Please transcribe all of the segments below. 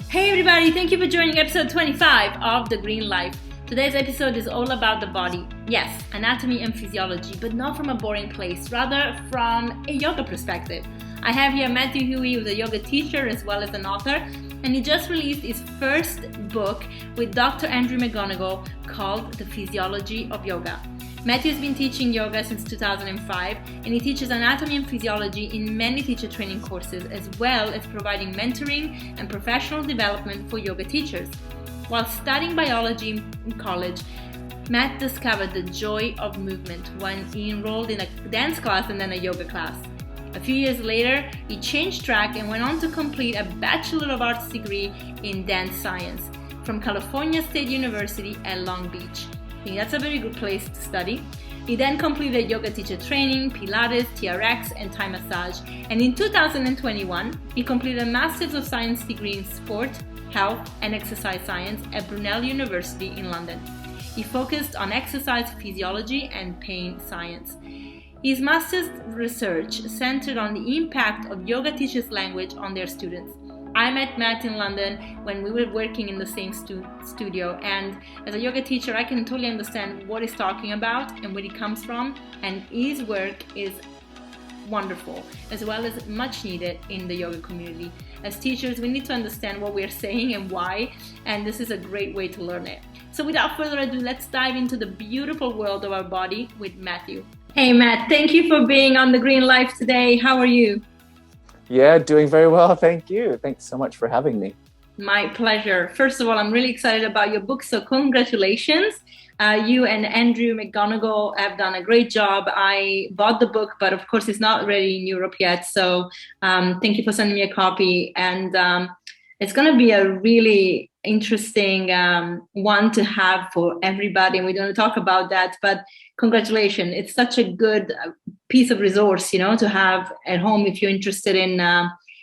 Hey everybody, thank you for joining episode 25 of The Green Life. Today's episode is all about the body. Yes, anatomy and physiology, but not from a boring place, rather from a yoga perspective. I have here Matt Huy, who's a yoga teacher as well as an author, and he just released his first book with Dr. Andrew McGonigle called The Physiology of Yoga. Matthew has been teaching yoga since 2005, and he teaches anatomy and physiology in many teacher training courses, as well as providing mentoring and professional development for yoga teachers. While studying biology in college, Matt discovered the joy of movement when he enrolled in a dance class and then a yoga class. A few years later, he changed track and went on to complete a Bachelor of Arts degree in dance science from California State University at Long Beach. I think that's a very good place to study. He then completed yoga teacher training, Pilates, TRX, and Thai massage. And in 2021, he completed a Master's of Science degree in Sport, Health, and Exercise Science at Brunel University in London. He focused on exercise physiology and pain science. His master's research centered on the impact of yoga teachers' language on their students. I met Matt in London when we were working in the same studio, and as a yoga teacher I can totally understand what he's talking about and where he comes from, and his work is wonderful as well as much needed in the yoga community. As teachers, we need to understand what we're saying and why, and this is a great way to learn it. So without further ado, let's dive into the beautiful world of our body with Matthew. Hey Matt, thank you for being on The Green Life today. How are you? Yeah, doing very well. Thank you. Thanks so much for having me. My pleasure. First of all, I'm really excited about your book, so congratulations. You and Andrew McGonigle have done a great job. I bought the book, but of course it's not ready in Europe yet. So thank you for sending me a copy. And it's going to be a really interesting one to have for everybody. And we're going to talk about that. But congratulations. It's such a good piece of resource, to have at home if you're interested in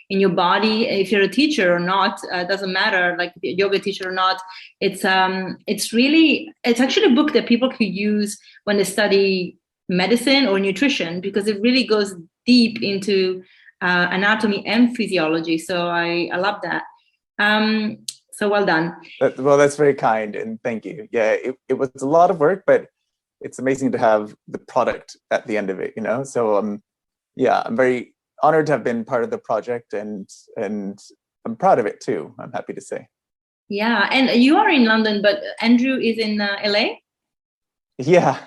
your body. If you're a teacher or not, doesn't matter, like if you're a yoga teacher or not. It's actually a book that people could use when they study medicine or nutrition, because it really goes deep into anatomy and physiology. So I love that. So well done. Well, that's very kind, and thank you. Yeah, it was a lot of work, but it's amazing to have the product at the end of it, So yeah, I'm very honored to have been part of the project, and I'm proud of it too, I'm happy to say. Yeah, and you are in London, but Andrew is in LA? Yeah,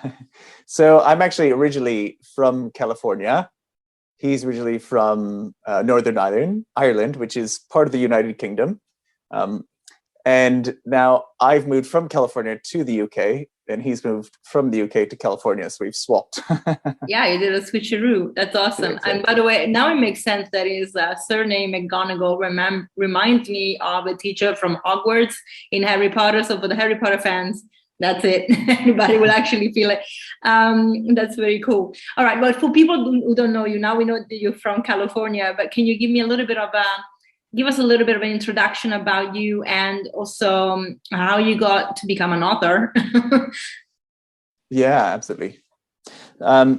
so I'm actually originally from California. He's originally from Northern Ireland, which is part of the United Kingdom. And now I've moved from California to the UK, and he's moved from the UK to California. So we've swapped. Yeah, you did a switcheroo. That's awesome. Yeah, exactly. And by the way, now it makes sense that his surname McGonigle reminds me of a teacher from Hogwarts in Harry Potter. So for the Harry Potter fans, that's it. Everybody will actually feel it. That's very cool. All right. Well, for people who don't know you, now we know that you're from California, but can you give us a little bit of an introduction about you, and also how you got to become an author? Yeah, absolutely.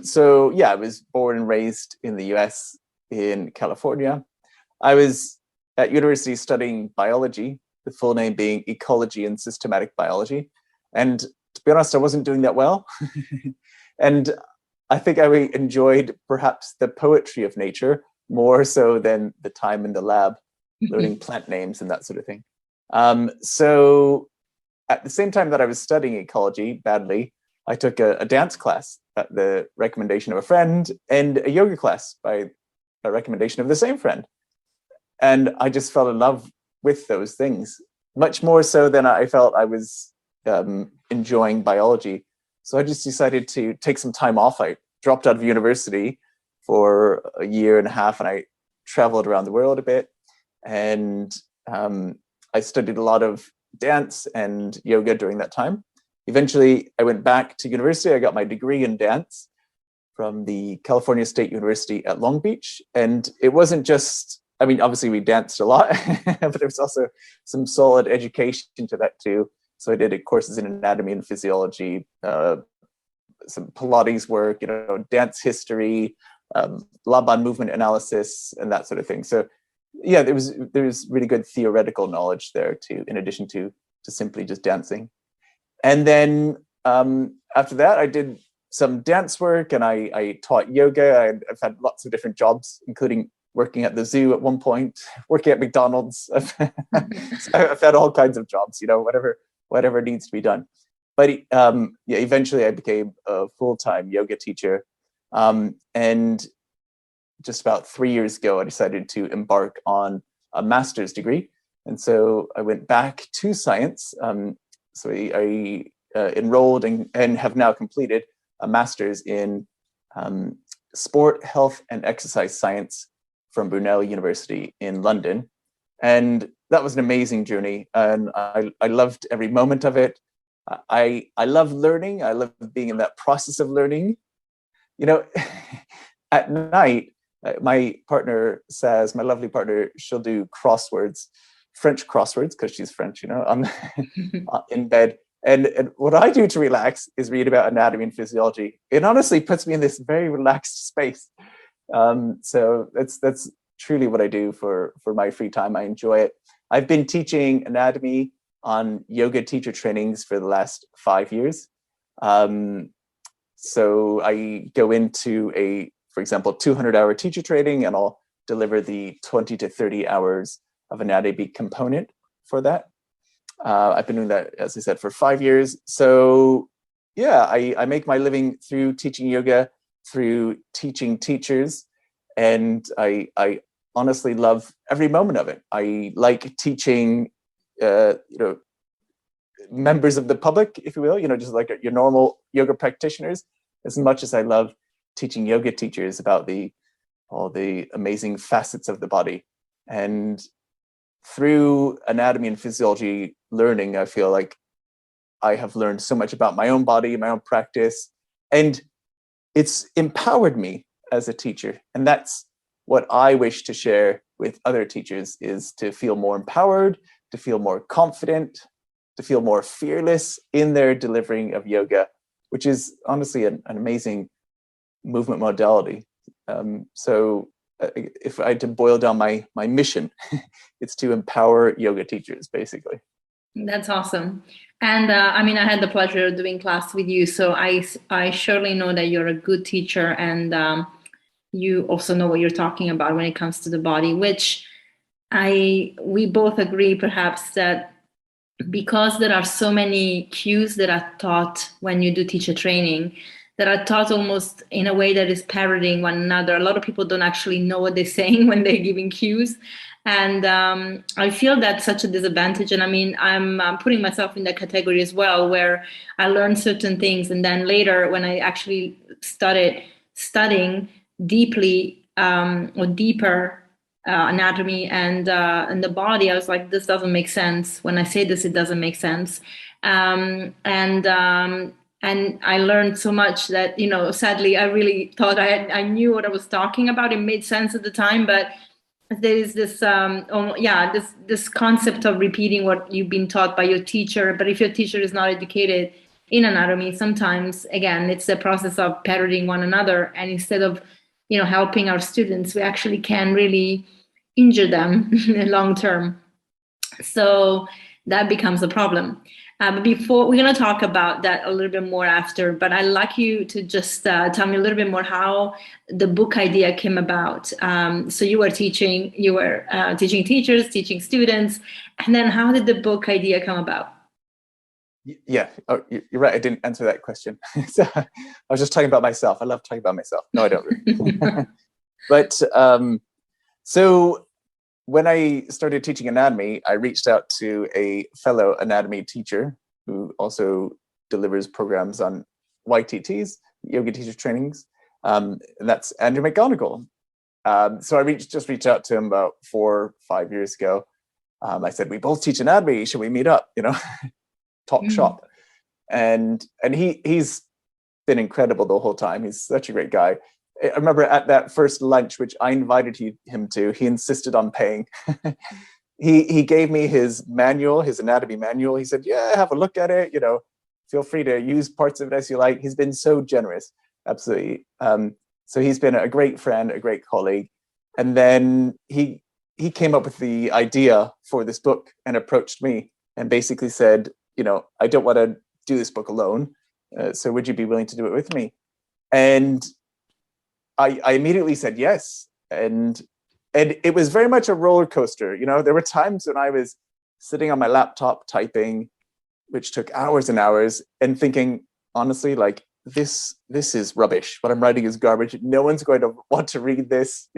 So yeah, I was born and raised in the US in California. I was at university studying biology, the full name being ecology and systematic biology. And to be honest, I wasn't doing that well. And I think I enjoyed perhaps the poetry of nature more so than the time in the lab, learning plant names and that sort of thing. So at the same time that I was studying ecology badly, I took a dance class at the recommendation of a friend, and a yoga class by a recommendation of the same friend. And I just fell in love with those things, much more so than I felt I was enjoying biology. So I just decided to take some time off. I dropped out of university for a year and a half, and I traveled around the world a bit. And I studied a lot of dance and yoga during that time. Eventually, I went back to university. I got my degree in dance from the California State University at Long Beach. And it wasn't just, obviously we danced a lot, but there was also some solid education to that too. So I did courses in anatomy and physiology, some Pilates work, dance history, Laban movement analysis, and that sort of thing. So yeah, there was really good theoretical knowledge there too, in addition to simply just dancing. And then after that, I did some dance work, and I taught yoga. I've had lots of different jobs, including working at the zoo at one point, working at McDonald's. So I've had all kinds of jobs, whatever needs to be done. But yeah, eventually I became a full-time yoga teacher. And just about 3 years ago, I decided to embark on a master's degree. And so I went back to science. So I enrolled and have now completed a master's in sport, health, and exercise science from Brunel University in London. And that was an amazing journey. And I loved every moment of it. I love learning. I love being in that process of learning. At night, my partner says, my lovely partner, she'll do crosswords, French crosswords, because she's French, in bed. And what I do to relax is read about anatomy and physiology. It honestly puts me in this very relaxed space. So that's truly what I do for my free time. I enjoy it. I've been teaching anatomy on yoga teacher trainings for the last 5 years. So I go into for example, 200-hour teacher training, and I'll deliver the 20 to 30 hours of anatomy component for that. I've been doing that, as I said, for 5 years. So yeah, I make my living through teaching yoga, through teaching teachers, and I honestly love every moment of it. I like teaching, members of the public, if you will, just like your normal yoga practitioners, as much as I love teaching yoga teachers about all the amazing facets of the body. And through anatomy and physiology learning, I feel like I have learned so much about my own body, my own practice, and it's empowered me as a teacher. And that's what I wish to share with other teachers, is to feel more empowered, to feel more confident, to feel more fearless in their delivering of yoga, which is honestly an amazing movement modality. So if I had to boil down my mission, it's to empower yoga teachers, basically. That's awesome. And I had the pleasure of doing class with you, so I surely know that you're a good teacher, and you also know what you're talking about when it comes to the body, which we both agree perhaps that because there are so many cues that are taught when you do teacher training, that are taught almost in a way that is parroting one another. A lot of people don't actually know what they're saying when they're giving cues. And I feel that's such a disadvantage. And I'm putting myself in that category as well, where I learned certain things. And then later, when I actually started studying deeply or deeper anatomy and the body, I was like, this doesn't make sense. When I say this, it doesn't make sense. And I learned so much that, sadly, I really thought I knew what I was talking about. It made sense at the time, but there is this, this concept of repeating what you've been taught by your teacher. But if your teacher is not educated in anatomy, sometimes, again, it's the process of parroting one another. And instead of, helping our students, we actually can really injure them long term. So that becomes a problem. But before, we're going to talk about that a little bit more after, but I'd like you to just tell me a little bit more how the book idea came about. So you were teaching teachers, teaching students, and then how did the book idea come about? Yeah, you're right. I didn't answer that question. So, I was just talking about myself. I love talking about myself. No, I don't really. But so when I started teaching anatomy, I reached out to a fellow anatomy teacher who also delivers programs on YTTs, yoga teacher trainings. And that's Andrew McGonigle. So I reached out to him about 4 or 5 years ago. I said, we both teach anatomy. Should we meet up? Talk shop. And he's been incredible the whole time. He's such a great guy. I remember at that first lunch, which I invited him to, he insisted on paying. He gave me his manual, his anatomy manual. He said, yeah, have a look at it. Feel free to use parts of it as you like. He's been so generous. Absolutely. So he's been a great friend, a great colleague. And then he he came up with the idea for this book and approached me and basically said, I don't want to do this book alone. So would you be willing to do it with me? And I immediately said yes. And it was very much a roller coaster. There were times when I was sitting on my laptop typing, which took hours and hours, and thinking, honestly, like, this is rubbish. What I'm writing is garbage. No one's going to want to read this,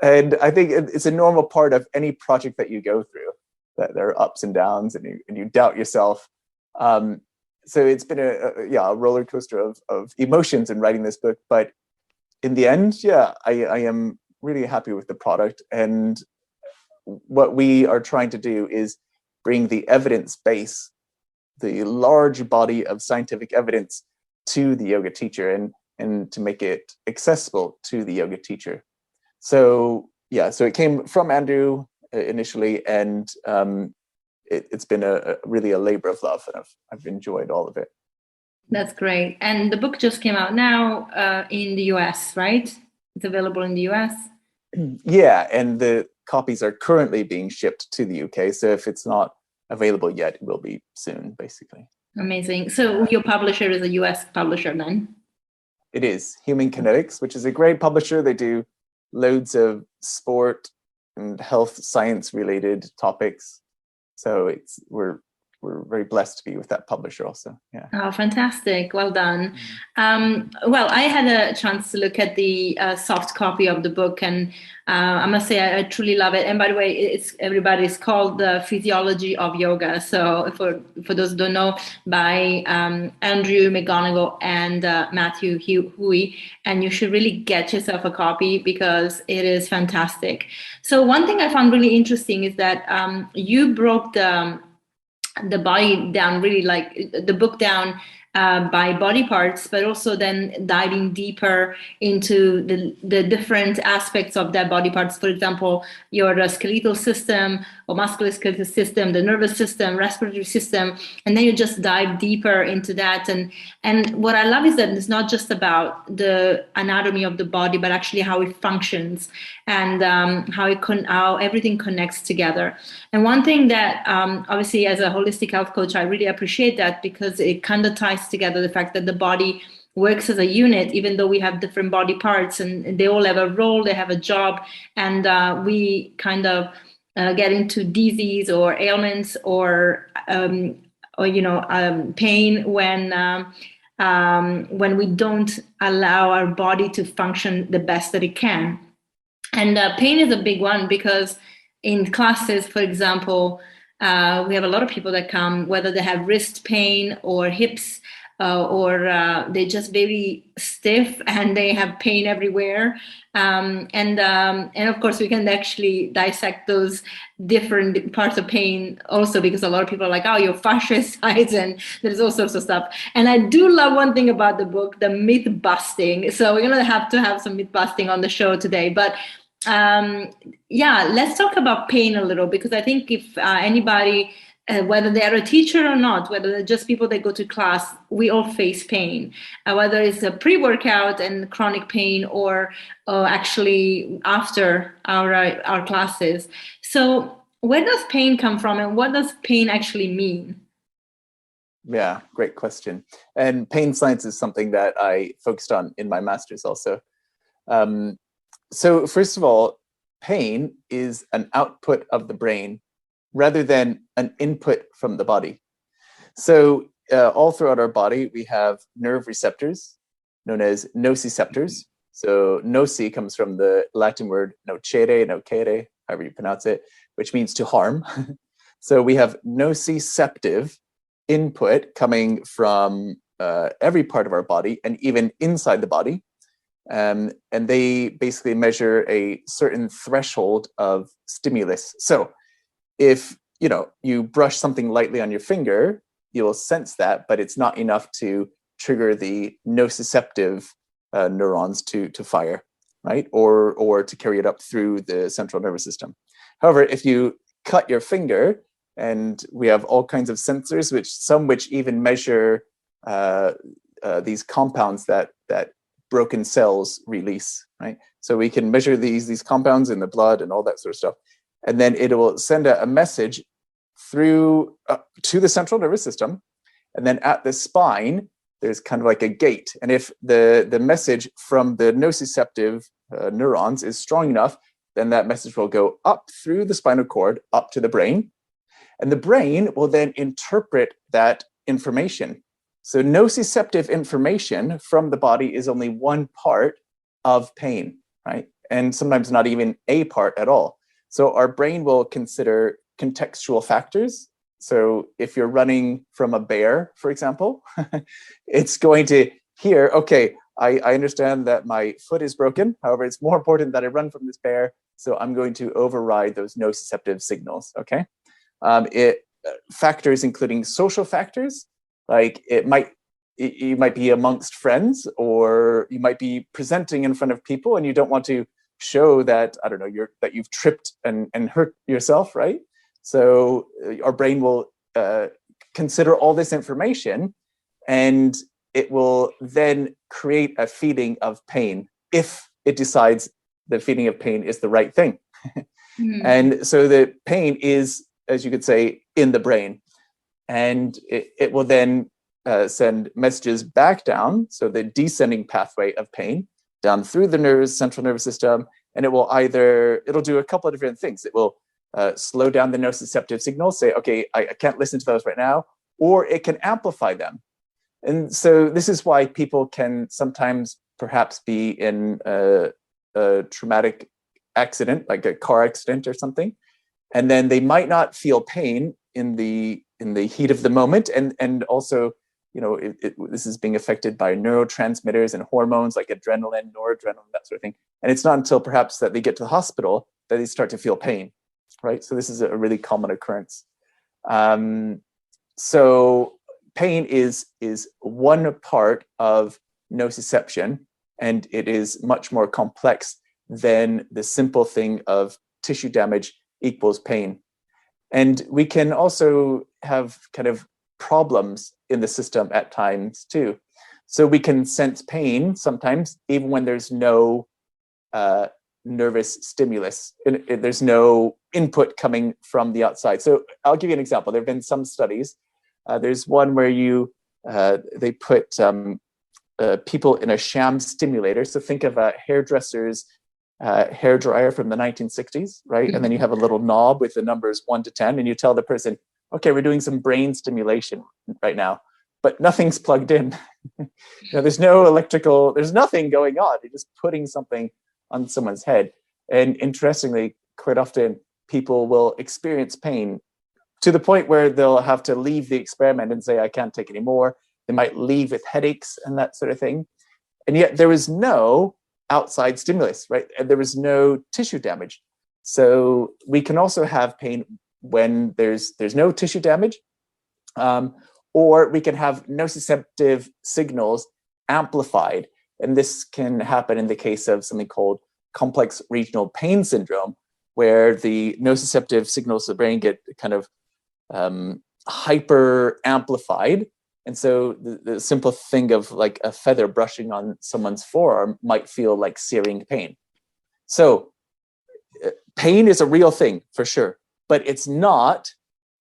And I think it's a normal part of any project that you go through, that there are ups and downs, and you doubt yourself. So it's been a roller coaster of emotions in writing this book. But in the end, I am really happy with the product. And what we are trying to do is bring the evidence base, the large body of scientific evidence, to the yoga teacher and to make it accessible to the yoga teacher. So it came from Andrew initially, and it's been really a labor of love, and I've enjoyed all of it. That's great. And the book just came out now in the US, right? It's available in the US. Yeah, and the copies are currently being shipped to the UK. So if it's not available yet, it will be soon, basically. Amazing. So your publisher is a US publisher then? It is Human Kinetics, which is a great publisher. They do loads of sport and health science related topics. So we're very blessed to be with that publisher also. Yeah. Oh, fantastic. Well done. Well, I had a chance to look at the soft copy of the book, and I must say I truly love it. And by the way, it's called The Physiology of Yoga. So for those who don't know, by Andrew McGonigle and Matt Huy. And you should really get yourself a copy because it is fantastic. So one thing I found really interesting is that you broke the body down, really like the book down by body parts, but also then diving deeper into the different aspects of that body parts. For example, your skeletal system or musculoskeletal system, the nervous system, respiratory system, and then you just dive deeper into that. And what I love is that it's not just about the anatomy of the body, but actually how it functions and how everything connects together. And one thing that obviously as a holistic health coach, I really appreciate that, because it kind of ties together the fact that the body works as a unit, even though we have different body parts and they all have a role, they have a job, and we kind of get into disease or ailments or pain when we don't allow our body to function the best that it can. And pain is a big one, because in classes, for example, we have a lot of people that come, whether they have wrist pain or hips, or they're just very stiff and they have pain everywhere. And of course, we can actually dissect those different parts of pain also, because a lot of people are like, oh, your fascia size, and there's all sorts of stuff. And I do love one thing about the book, the myth busting. So we're going to have some myth busting on the show today. But let's talk about pain a little, because I think if anybody, whether they are a teacher or not, whether they're just people that go to class, we all face pain, whether it's a pre-workout and chronic pain or actually after our classes. So where does pain come from, and what does pain actually mean? Yeah, great question. And pain science is something that I focused on in my master's also. So first of all, pain is an output of the brain rather than an input from the body. So all throughout our body, we have nerve receptors known as nociceptors. So noci comes from the Latin word nocere, however you pronounce it, which means to harm. So we have nociceptive input coming from every part of our body and even inside the body. And they basically measure a certain threshold of stimulus. So if you brush something lightly on your finger, you'll sense that, but it's not enough to trigger the nociceptive neurons to fire, right? Or to carry it up through the central nervous system. However, if you cut your finger, and we have all kinds of sensors, which even measure these compounds that broken cells release, right? So we can measure these compounds in the blood and all that sort of stuff. And then it will send a message through to the central nervous system. And then at the spine, there's kind of like a gate. And if the message from the nociceptive neurons is strong enough, then that message will go up through the spinal cord, up to the brain. And the brain will then interpret that information. So nociceptive information from the body is only one part of pain, right? And sometimes not even a part at all. So our brain will consider contextual factors. So if you're running from a bear, for example, it's going to hear, okay, I understand that my foot is broken. However, it's more important that I run from this bear. So I'm going to override those nociceptive signals, okay? Factors including social factors, like you might be amongst friends, or you might be presenting in front of people and you don't want to show that, I don't know, that you've tripped and hurt yourself, right? So our brain will consider all this information, and it will then create a feeling of pain if it decides the feeling of pain is the right thing. And so the pain is, as you could say, in the brain. And it will then send messages back down, so the descending pathway of pain, down through the central nervous system. And it'll do a couple of different things. It will slow down the nociceptive signals, say, okay, I can't listen to those right now, or it can amplify them. And so this is why people can sometimes perhaps be in a traumatic accident, like a car accident or something, and then they might not feel pain in the heat of the moment, and also, this is being affected by neurotransmitters and hormones like adrenaline, noradrenaline, that sort of thing. And it's not until perhaps that they get to the hospital that they start to feel pain, right? So this is a really common occurrence. So pain is one part of nociception, and it is much more complex than the simple thing of tissue damage equals pain. And we can also have kind of problems in the system at times too. So we can sense pain sometimes, even when there's no nervous stimulus. There's no input coming from the outside. So I'll give you an example. There have been some studies. There's one where they put people in a sham stimulator. So think of a hairdresser's hair dryer from the 1960s, right? And then you have a little knob with the numbers 1 to 10, and you tell the person, okay, we're doing some brain stimulation right now, but nothing's plugged in. There's no electrical, there's nothing going on. You're just putting something on someone's head. And interestingly, quite often people will experience pain to the point where they'll have to leave the experiment and say, I can't take any more. They might leave with headaches and that sort of thing. And yet there is no outside stimulus, right? And there was no tissue damage. So we can also have pain when there's no tissue damage, or we can have nociceptive signals amplified. And this can happen in the case of something called complex regional pain syndrome, where the nociceptive signals of the brain get kind of hyper amplified. And so the simple thing of like a feather brushing on someone's forearm might feel like searing pain. So pain is a real thing for sure, but it's not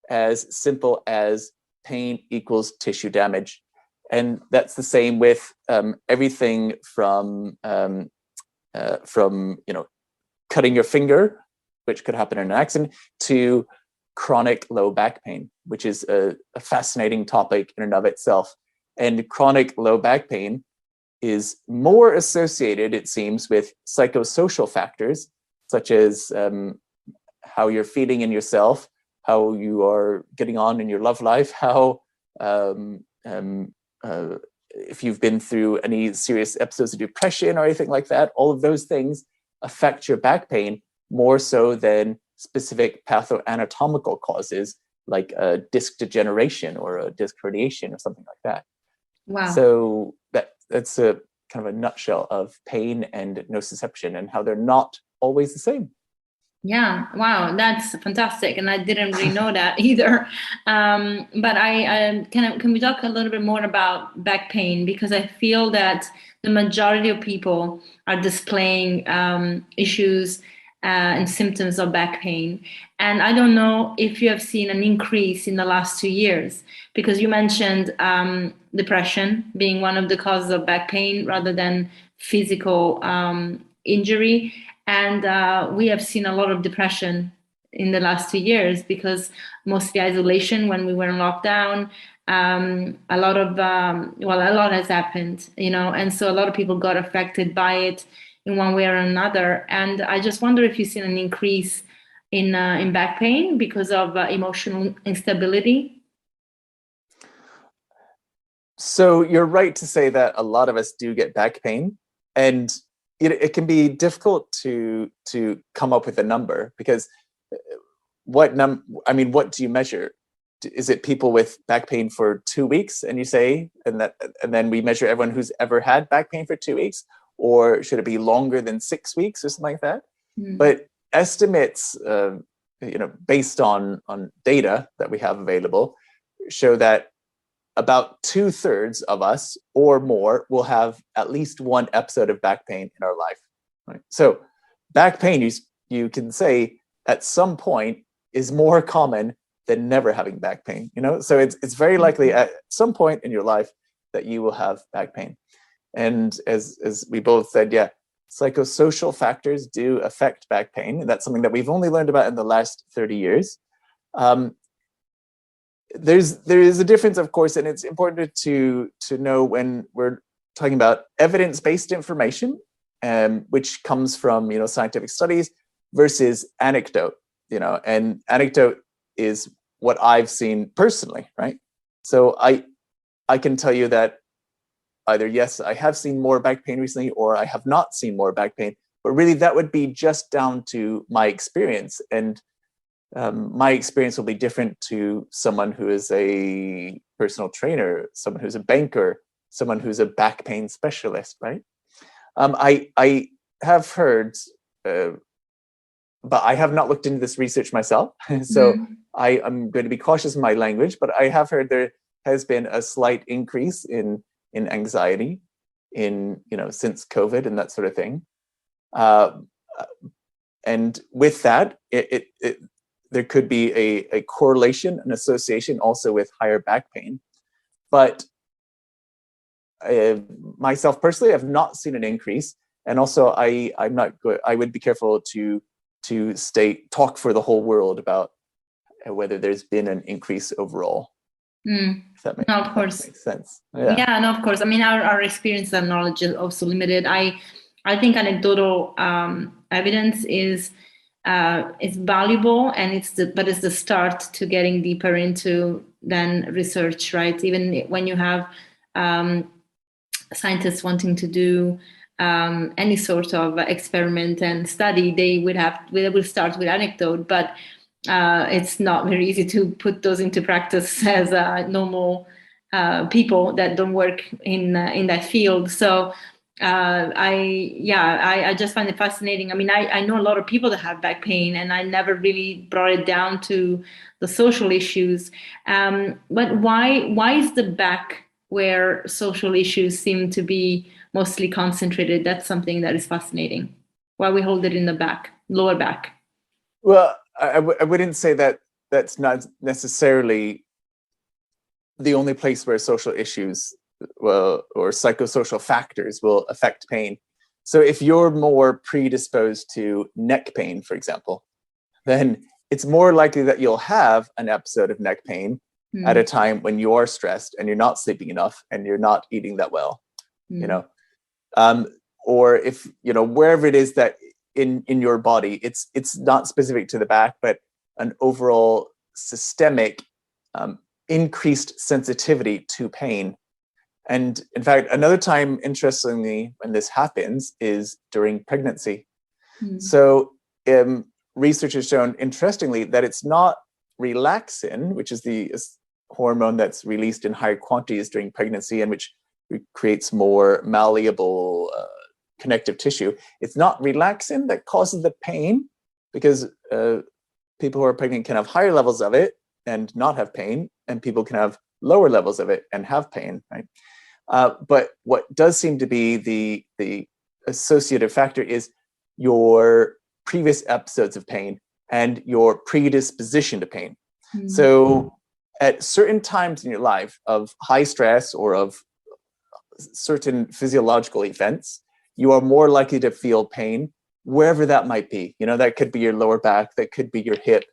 as simple as pain equals tissue damage. And that's the same with everything from cutting your finger, which could happen in an accident, to chronic low back pain, which is a fascinating topic in and of itself. And chronic low back pain is more associated, it seems, with psychosocial factors, such as how you're feeling in yourself, how you are getting on in your love life, how if you've been through any serious episodes of depression or anything like that, all of those things affect your back pain more so than specific pathoanatomical causes like a disc degeneration or a disc herniation or something like that. Wow. So that's a kind of a nutshell of pain and nociception and how they're not always the same. Yeah, wow, that's fantastic, and I didn't really know that either. But can we talk a little bit more about back pain, because I feel that the majority of people are displaying issues and symptoms of back pain, and I don't know if you have seen an increase in the last 2 years, because you mentioned depression being one of the causes of back pain rather than physical injury. And we have seen a lot of depression in the last 2 years because mostly isolation when we were in lockdown. A lot of, a lot has happened, and so a lot of people got affected by it in one way or another. And I just wonder if you've seen an increase in back pain because of emotional instability. So you're right to say that a lot of us do get back pain, and it can be difficult to come up with a number, because what do you measure? Is it people with back pain for 2 weeks, and you say, and then we measure everyone who's ever had back pain for 2 weeks, or should it be longer than 6 weeks or something like that? But estimates, based on data that we have available, show that about 2/3 of us or more will have at least one episode of back pain in our life. Right? So back pain, you can say at some point, is more common than never having back pain. So it's very likely at some point in your life that you will have back pain. And as we both said, yeah, psychosocial factors do affect back pain. And that's something that we've only learned about in the last 30 years. There is a difference, of course, and it's important to know when we're talking about evidence-based information, which comes from scientific studies, versus anecdote. And anecdote is what I've seen personally, right? So I can tell you that either yes, I have seen more back pain recently, or I have not seen more back pain. But really, that would be just down to my experience, and my experience will be different to someone who is a personal trainer, someone who's a banker, someone who's a back pain specialist, right? I have heard, but I have not looked into this research myself, so I'm going to be cautious in my language. But I have heard there has been a slight increase in anxiety since COVID and that sort of thing, and with that, there could be a correlation, an association also with higher back pain. But myself personally, I've not seen an increase. And also I'm not good. I would be careful to talk for the whole world about whether there's been an increase overall. If that No, of course. makes sense. Yeah, no, of course. I mean, our experience and knowledge is also limited. I think anecdotal evidence is valuable, and it's the start to getting deeper into then research, right? Even when you have scientists wanting to do any sort of experiment and study, they will start with anecdote, but it's not very easy to put those into practice as normal people that don't work in that field. So I just find it fascinating. I mean, I know a lot of people that have back pain, and I never really brought it down to the social issues. But why is the back where social issues seem to be mostly concentrated? That's something that is fascinating. Why we hold it in the back, lower back? Well, I wouldn't say that that's not necessarily the only place where social issues or psychosocial factors will affect pain. So if you're more predisposed to neck pain, for example, then it's more likely that you'll have an episode of neck pain at a time when you're stressed and you're not sleeping enough and you're not eating that well, or if, wherever it is that in your body, it's not specific to the back, but an overall systemic increased sensitivity to pain. And in fact, another time, interestingly, when this happens is during pregnancy. So research has shown, interestingly, that it's not relaxin, which is the hormone that's released in higher quantities during pregnancy and which creates more malleable connective tissue. It's not relaxin that causes the pain. because people who are pregnant can have higher levels of it and not have pain, and people can have lower levels of it and have pain, right? But what does seem to be the associative factor is your previous episodes of pain and your predisposition to pain. Mm-hmm. So at certain times in your life of high stress or of certain physiological events, you are more likely to feel pain wherever that might be. You know, that could be your lower back, that could be your hip,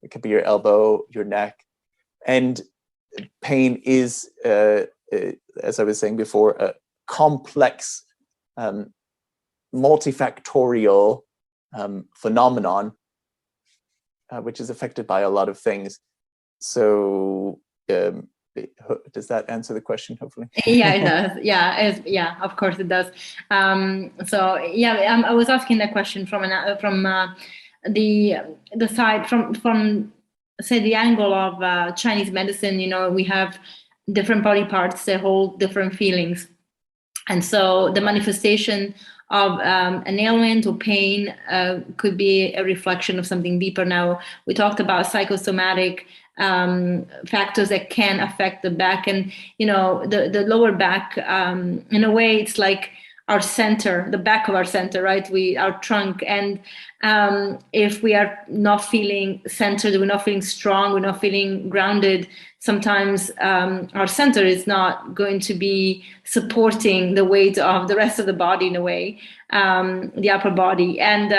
it could be your elbow, your neck. And pain is, as I was saying before, a complex, multifactorial phenomenon, which is affected by a lot of things. So does that answer the question, hopefully? Yeah, it does. Yeah, of course it does. So yeah, I was asking that question from the side, from say the angle of Chinese medicine. You know, we have different body parts that hold different feelings, and so the manifestation of an ailment or pain could be a reflection of something deeper. Now, we talked about psychosomatic factors that can affect the back, and you know, the lower back, in a way it's like our center, the back of our center, right? Our trunk. And if we are not feeling centered, we're not feeling strong, we're not feeling grounded, sometimes our center is not going to be supporting the weight of the rest of the body in a way, the upper body. And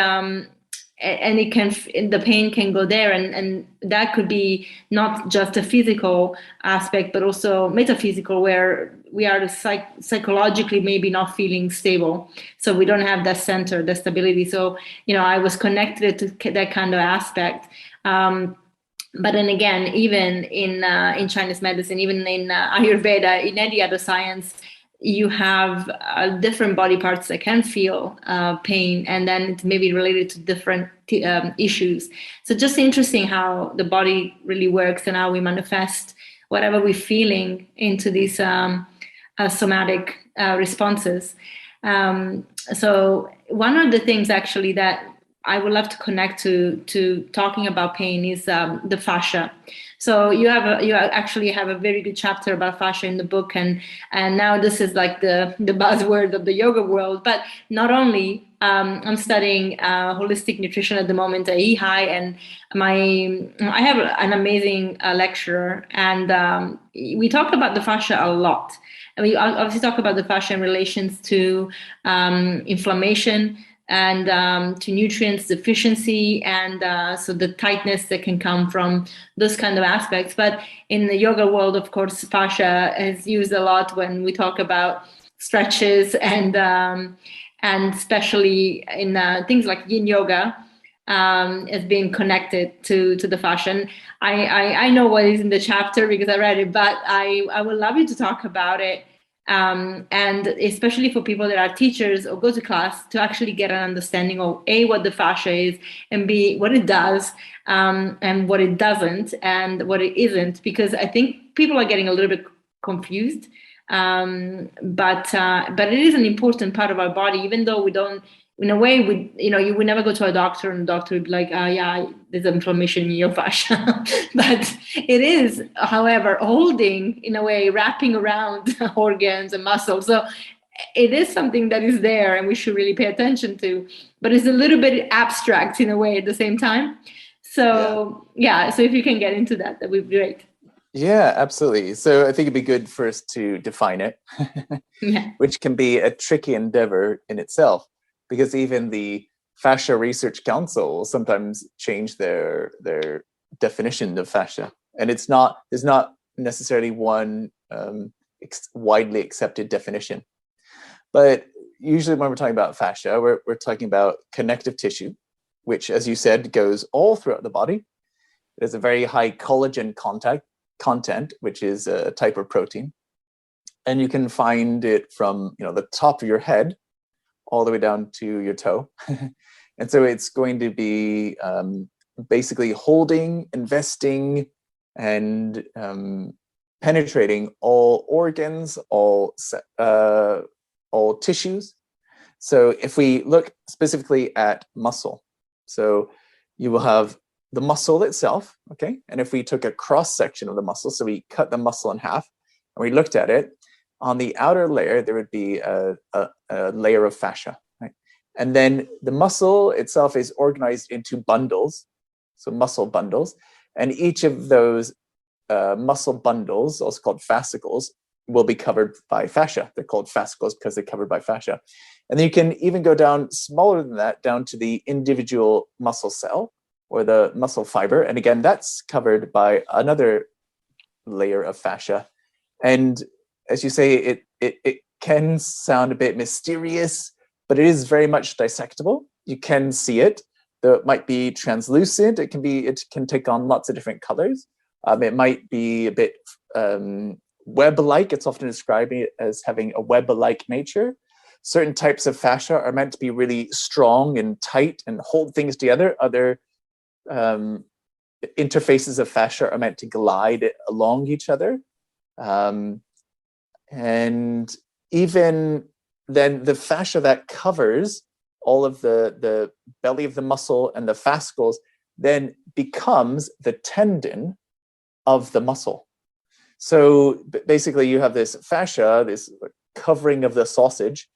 it can, the pain can go there, and that could be not just a physical aspect, but also metaphysical, where we are psychologically maybe not feeling stable, so we don't have that center, the stability. So you know, I was connected to that kind of aspect. But then again, even in Chinese medicine, even in Ayurveda, in any other science, you have different body parts that can feel pain, and then it's maybe related to different issues. So just interesting how the body really works and how we manifest whatever we're feeling into these somatic responses. So one of the things actually that I would love to connect to talking about pain is the fascia. So you actually have a very good chapter about fascia in the book, and now this is like the buzzword of the yoga world. But not only, I'm studying holistic nutrition at the moment at EHI, and I have an amazing lecturer, and we talk about the fascia a lot. And we obviously talk about the fascia in relations to inflammation, and to nutrients deficiency, and so the tightness that can come from those kind of aspects. But in the yoga world, of course, fascia is used a lot when we talk about stretches, and especially in things like yin yoga, as being connected to the fascia. And I know what is in the chapter because I read it, but I would love you to talk about it. And especially for people that are teachers or go to class, to actually get an understanding of A, what the fascia is, and B, what it does, and what it doesn't, and what it isn't, because I think people are getting a little bit confused. But it is an important part of our body, even though we don't, in a way, you would never go to a doctor and the doctor would be like, yeah, there's inflammation in your fascia. But it is, however, holding, in a way, wrapping around organs and muscles. So it is something that is there and we should really pay attention to, but it's a little bit abstract in a way at the same time. So so if you can get into that would be great. Yeah, absolutely. So I think it'd be good for us to define it, which can be a tricky endeavor in itself, because even the Fascia Research Council sometimes change their definition of fascia, and there's not necessarily one widely accepted definition. But usually when we're talking about fascia, we're talking about connective tissue, which, as you said, goes all throughout the body. It has a very high collagen content, which is a type of protein, and you can find it from the top of your head all the way down to your toe. And so it's going to be basically holding, investing, and penetrating all organs, all tissues. So if we look specifically at muscle, so you will have the muscle itself, okay? And if we took a cross section of the muscle, so we cut the muscle in half and we looked at it, on the outer layer, there would be a layer of fascia, right? And then the muscle itself is organized into bundles, so muscle bundles. And each of those muscle bundles, also called fascicles, will be covered by fascia. They're called fascicles because they're covered by fascia. And then you can even go down smaller than that, down to the individual muscle cell or the muscle fiber. And again, that's covered by another layer of fascia. And as you say, it can sound a bit mysterious, but it is very much dissectable. You can see it. Though it might be translucent. It can take on lots of different colors. It might be a bit web-like. It's often described as having a web-like nature. Certain types of fascia are meant to be really strong and tight and hold things together. Other interfaces of fascia are meant to glide along each other. And even then, the fascia that covers all of the belly of the muscle and the fascicles then becomes the tendon of the muscle. So basically you have this fascia, this covering of the sausage,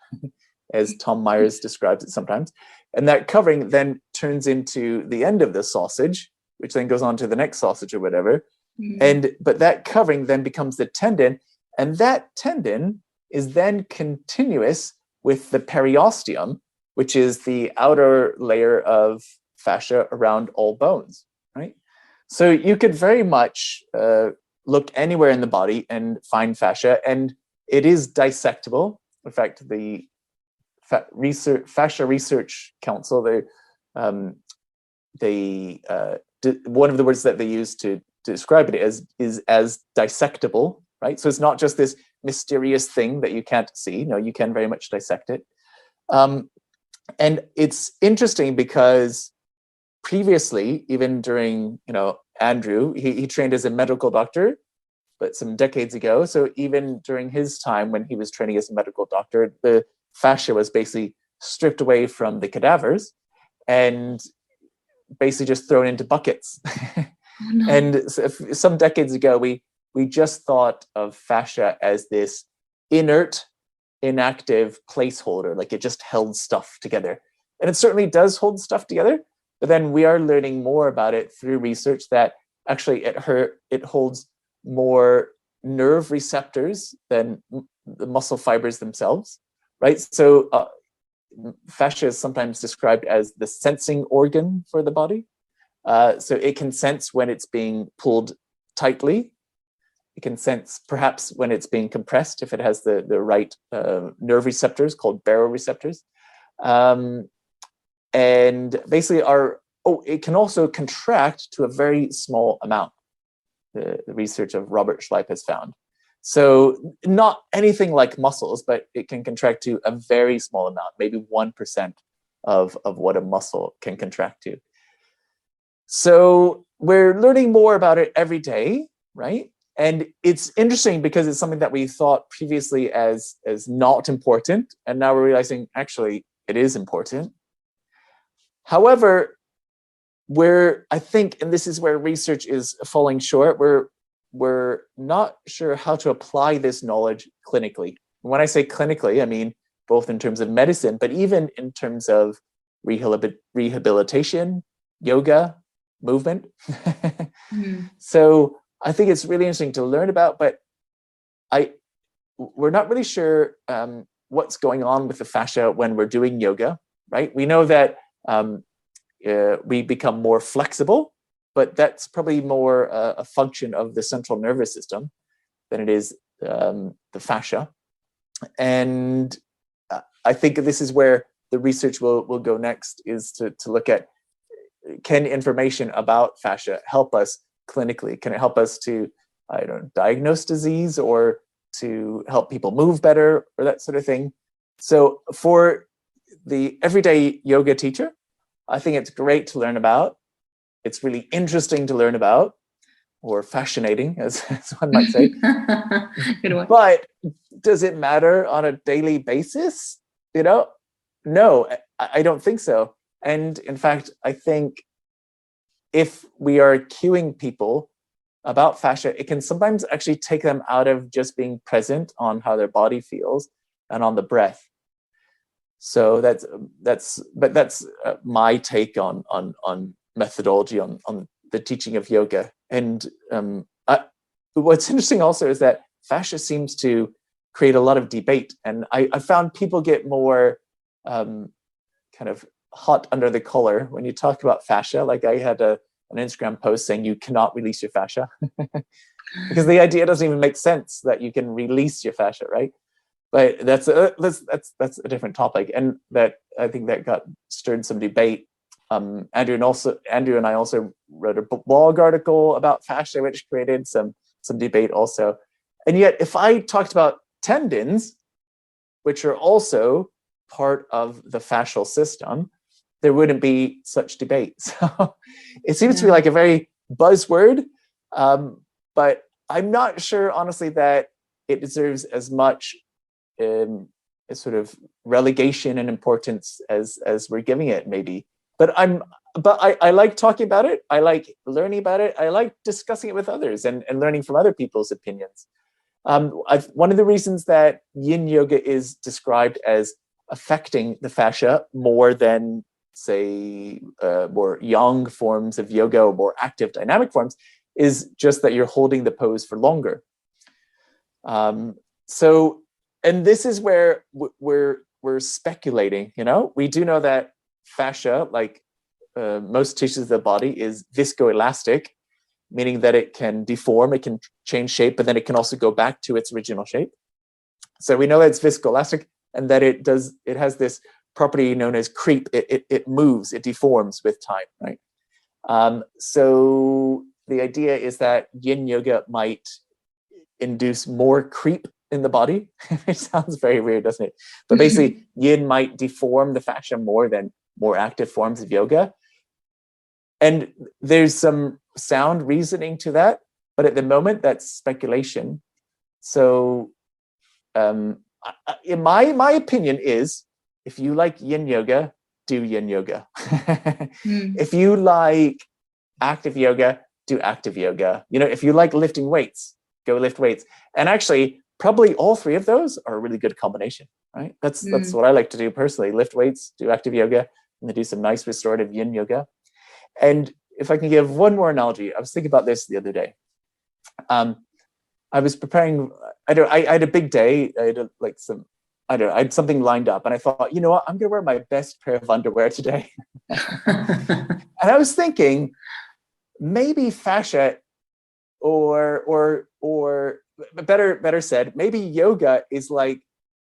as Tom Myers describes it sometimes. And that covering then turns into the end of the sausage, which then goes on to the next sausage or whatever. But that covering then becomes the tendon, and that tendon is then continuous with the periosteum, which is the outer layer of fascia around all bones, right? So you could very much look anywhere in the body and find fascia, and it is dissectable. In fact, the Fascia Research Council, one of the words that they use to describe it is as dissectable, right? So it's not just this mysterious thing that you can't see. No, you can very much dissect it. And it's interesting because previously, even during, Andrew, he trained as a medical doctor, but some decades ago. So even during his time when he was training as a medical doctor, the fascia was basically stripped away from the cadavers and basically just thrown into buckets. Oh, no. And so some decades ago, we just thought of fascia as this inert, inactive placeholder, like it just held stuff together. And it certainly does hold stuff together, but then we are learning more about it through research that actually it holds more nerve receptors than the muscle fibers themselves, right? So fascia is sometimes described as the sensing organ for the body. So it can sense when it's being pulled tightly. It can sense perhaps when it's being compressed if it has the right nerve receptors called baroreceptors. And basically it can also contract to a very small amount, the research of Robert Schleip has found. So not anything like muscles, but it can contract to a very small amount, maybe 1% of what a muscle can contract to. So we're learning more about it every day, right? And it's interesting because it's something that we thought previously as not important, and now we're realizing actually it is important. However, I think, and this is where research is falling short, we're not sure how to apply this knowledge clinically. When I say clinically, I mean both in terms of medicine, but even in terms of rehabilitation, yoga, movement. So I think it's really interesting to learn about, but we're not really sure what's going on with the fascia when we're doing yoga, right? We know that we become more flexible, but that's probably more a function of the central nervous system than it is the fascia. And I think this is where the research will go next, is to look at, can information about fascia help us clinically? Can it help us to, diagnose disease or to help people move better or that sort of thing? So for the everyday yoga teacher, I think it's great to learn about. It's really interesting to learn about, or fascinating, as one might say. Good one. But does it matter on a daily basis? No, I don't think so. And in fact, I think if we are cueing people about fascia, it can sometimes actually take them out of just being present on how their body feels and on the breath. So that's my take on methodology on the teaching of yoga. And what's interesting also is that fascia seems to create a lot of debate, and I found people get more kind of hot under the collar when you talk about fascia. Like I had an Instagram post saying you cannot release your fascia because the idea doesn't even make sense that you can release your fascia, right? But that's a different topic, and that I think that got stirred some debate. Andrew and I also wrote a blog article about fascia, which created some debate also. And yet, if I talked about tendons, which are also part of the fascial system, there wouldn't be such debate. So it seems to be like a very buzzword, but I'm not sure, honestly, that it deserves as much sort of relegation and importance as we're giving it, maybe. But I like talking about it. I like learning about it. I like discussing it with others and learning from other people's opinions. One of the reasons that yin yoga is described as affecting the fascia more than, say, more yang forms of yoga or more active dynamic forms is just that you're holding the pose for longer. So, and this is where we're speculating. We do know that fascia, like most tissues of the body, is viscoelastic, meaning that it can deform, it can change shape, but then it can also go back to its original shape. So we know that it's viscoelastic, and that it has this property known as creep. It moves, it deforms with time, right? So the idea is that yin yoga might induce more creep in the body. It sounds very weird, doesn't it? But basically, yin might deform the fascia more than more active forms of yoga. And there's some sound reasoning to that, but at the moment, that's speculation. So in my opinion is, if you like yin yoga, do yin yoga. If you like active yoga, do active yoga. If you like lifting weights, go lift weights. And actually, probably all three of those are a really good combination, right? That's what I like to do personally: lift weights, do active yoga, and then do some nice restorative yin yoga. And if I can give one more analogy, I was thinking about this the other day. I was preparing. I had a big day. I had something lined up, and I thought, you know what, I'm going to wear my best pair of underwear today. And I was thinking, maybe fascia, or better said, maybe yoga is like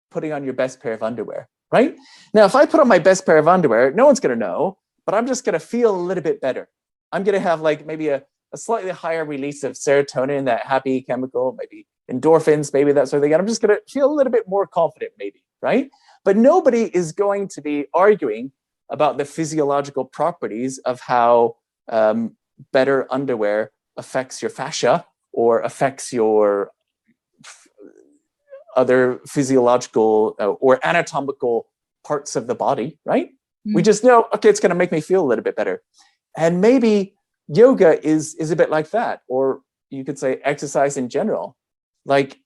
putting on your best pair of underwear, right? Now, if I put on my best pair of underwear, no one's going to know, but I'm just going to feel a little bit better. I'm going to have like maybe a slightly higher release of serotonin, that happy chemical, maybe endorphins, maybe that sort of thing. And I'm just going to feel a little bit more confident, maybe, right? But nobody is going to be arguing about the physiological properties of how better underwear affects your fascia or affects your other physiological or anatomical parts of the body, right? We just know, okay, it's going to make me feel a little bit better. And maybe yoga is a bit like that, or you could say exercise in general. Like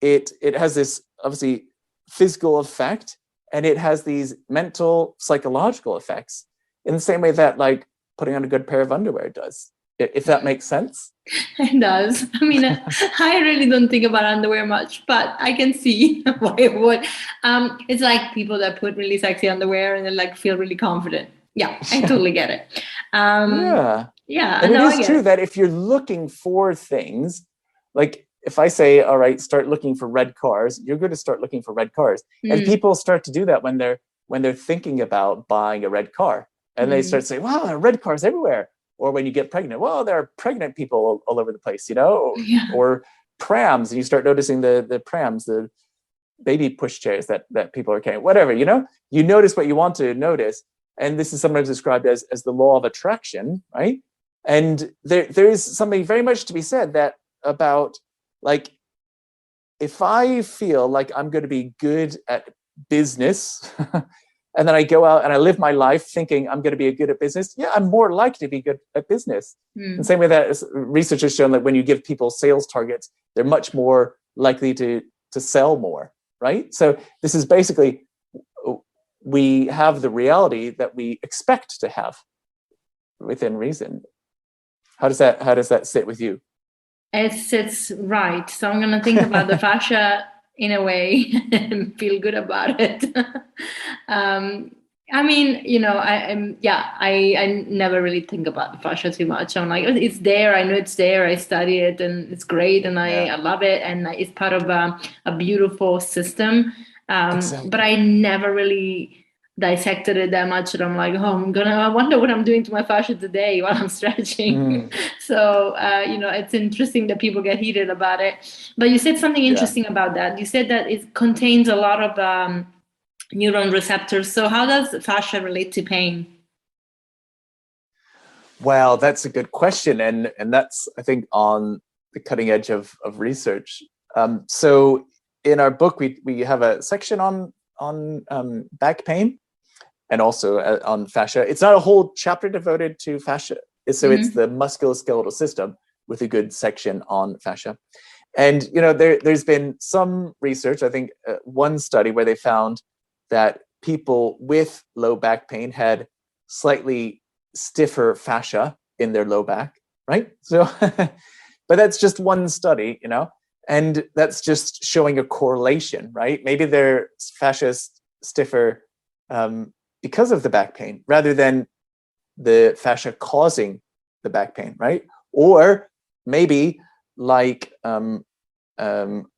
it has this obviously physical effect, and it has these mental, psychological effects in the same way that like putting on a good pair of underwear does, if that makes sense. It does. I mean, I really don't think about underwear much, but I can see why it would. It's like people that put really sexy underwear and then like feel really confident. Yeah, I totally get it. Yeah. And it is true that if you're looking for things, like if I say, all right, start looking for red cars, you're going to start looking for red cars. And people start to do that when they're thinking about buying a red car. And they start saying, wow, there are red cars everywhere. Or when you get pregnant, well, there are pregnant people all over the place, or prams. And you start noticing the prams, the baby push chairs that people are carrying, whatever, you notice what you want to notice. And this is sometimes described as the law of attraction, right? And there is something very much to be said that about, like, if I feel like I'm going to be good at business, and then I go out and I live my life thinking I'm going to be good at business, yeah, I'm more likely to be good at business. The same way that research has shown that when you give people sales targets, they're much more likely to sell more, right? So this is basically, we have the reality that we expect to have within reason. How does that sit with you? It sits right. So I'm going to think about the fascia in a way and feel good about it. I mean, you know, I never really think about the fascia too much. I'm like, it's there. I know it's there. I study it and it's great. And I love it. And it's part of a beautiful system. Exactly. But I never really dissected it that much, and I'm like, oh, I wonder what I'm doing to my fascia today while I'm stretching. So you know, it's interesting that people get heated about it. But you said something interesting about that. You said that it contains a lot of neuron receptors. So how does fascia relate to pain? Well, that's a good question, and that's, I think, on the cutting edge of research. So in our book, we have a section on back pain, and also on fascia. It's not a whole chapter devoted to fascia. So it's the musculoskeletal system with a good section on fascia. And, you know, there's been some research, I think one study where they found that people with low back pain had slightly stiffer fascia in their low back, right? So, but that's just one study, you know, and that's just showing a correlation, right? Maybe their fascia is stiffer because of the back pain, rather than the fascia causing the back pain, right? Or maybe like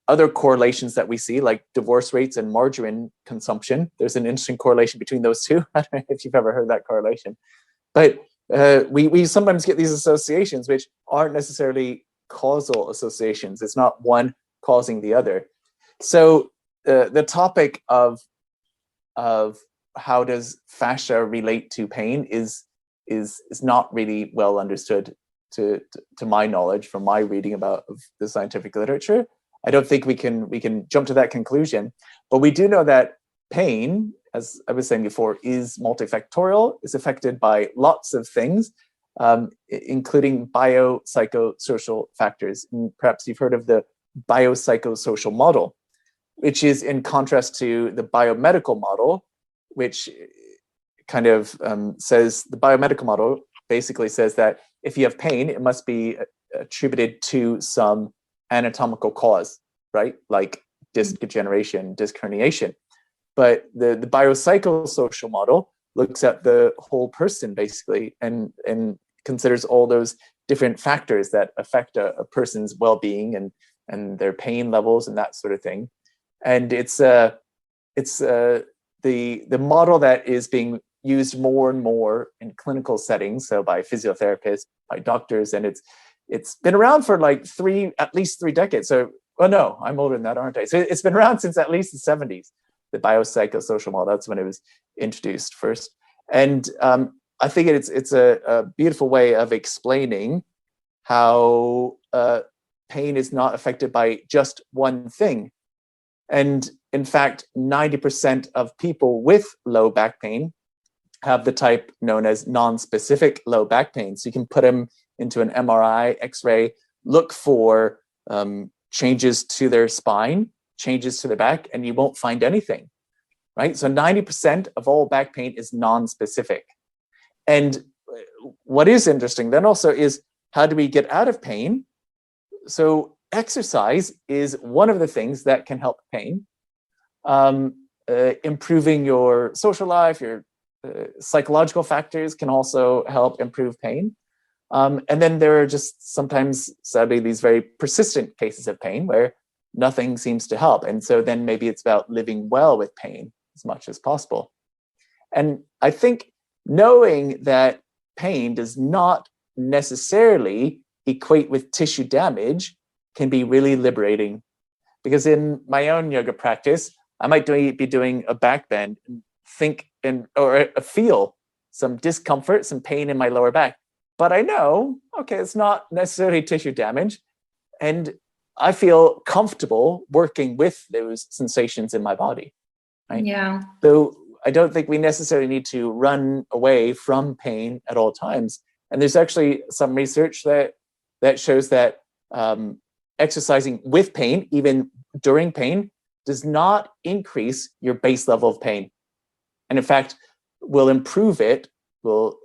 other correlations that we see, like divorce rates and margarine consumption. There's an interesting correlation between those two. I don't know if you've ever heard that correlation, but we sometimes get these associations which aren't necessarily causal associations. It's not one causing the other. So the topic of how does fascia relate to pain is not really well understood to my knowledge, from my reading about the scientific literature. I don't think we can jump to that conclusion, but we do know that pain, as I was saying before, is multifactorial. It's affected by lots of things, including biopsychosocial factors. And perhaps you've heard of the biopsychosocial model, which is in contrast to the biomedical model, which kind of says, the biomedical model basically says that if you have pain, it must be attributed to some anatomical cause, right? Like disc degeneration, disc herniation. But the biopsychosocial model looks at the whole person, basically, and considers all those different factors that affect a person's well-being and their pain levels and that sort of thing. And it's the model that is being used more and more in clinical settings, so by physiotherapists, by doctors, and it's been around for like at least three decades. So, oh no, I'm older than that, aren't I? So it's been around since at least the 70s, the biopsychosocial model. That's when it was introduced first. And I think it's a beautiful way of explaining how pain is not affected by just one thing. And in fact, 90% of people with low back pain have the type known as non-specific low back pain. So you can put them into an MRI, X-ray, look for changes to their spine, changes to their back, and you won't find anything, right? So 90% of all back pain is non-specific. And what is interesting then also is, how do we get out of pain? So exercise is one of the things that can help pain. Improving your social life, your psychological factors can also help improve pain. And then there are just sometimes, sadly, these very persistent cases of pain where nothing seems to help. And so then maybe it's about living well with pain as much as possible. And I think knowing that pain does not necessarily equate with tissue damage can be really liberating. Because in my own yoga practice, I might be doing a back bend and or feel some discomfort, some pain in my lower back. But I know, okay, it's not necessarily tissue damage. And I feel comfortable working with those sensations in my body. Right? Yeah. So I don't think we necessarily need to run away from pain at all times. And there's actually some research that shows that exercising with pain, even during pain, does not increase your base level of pain. And in fact, will improve it will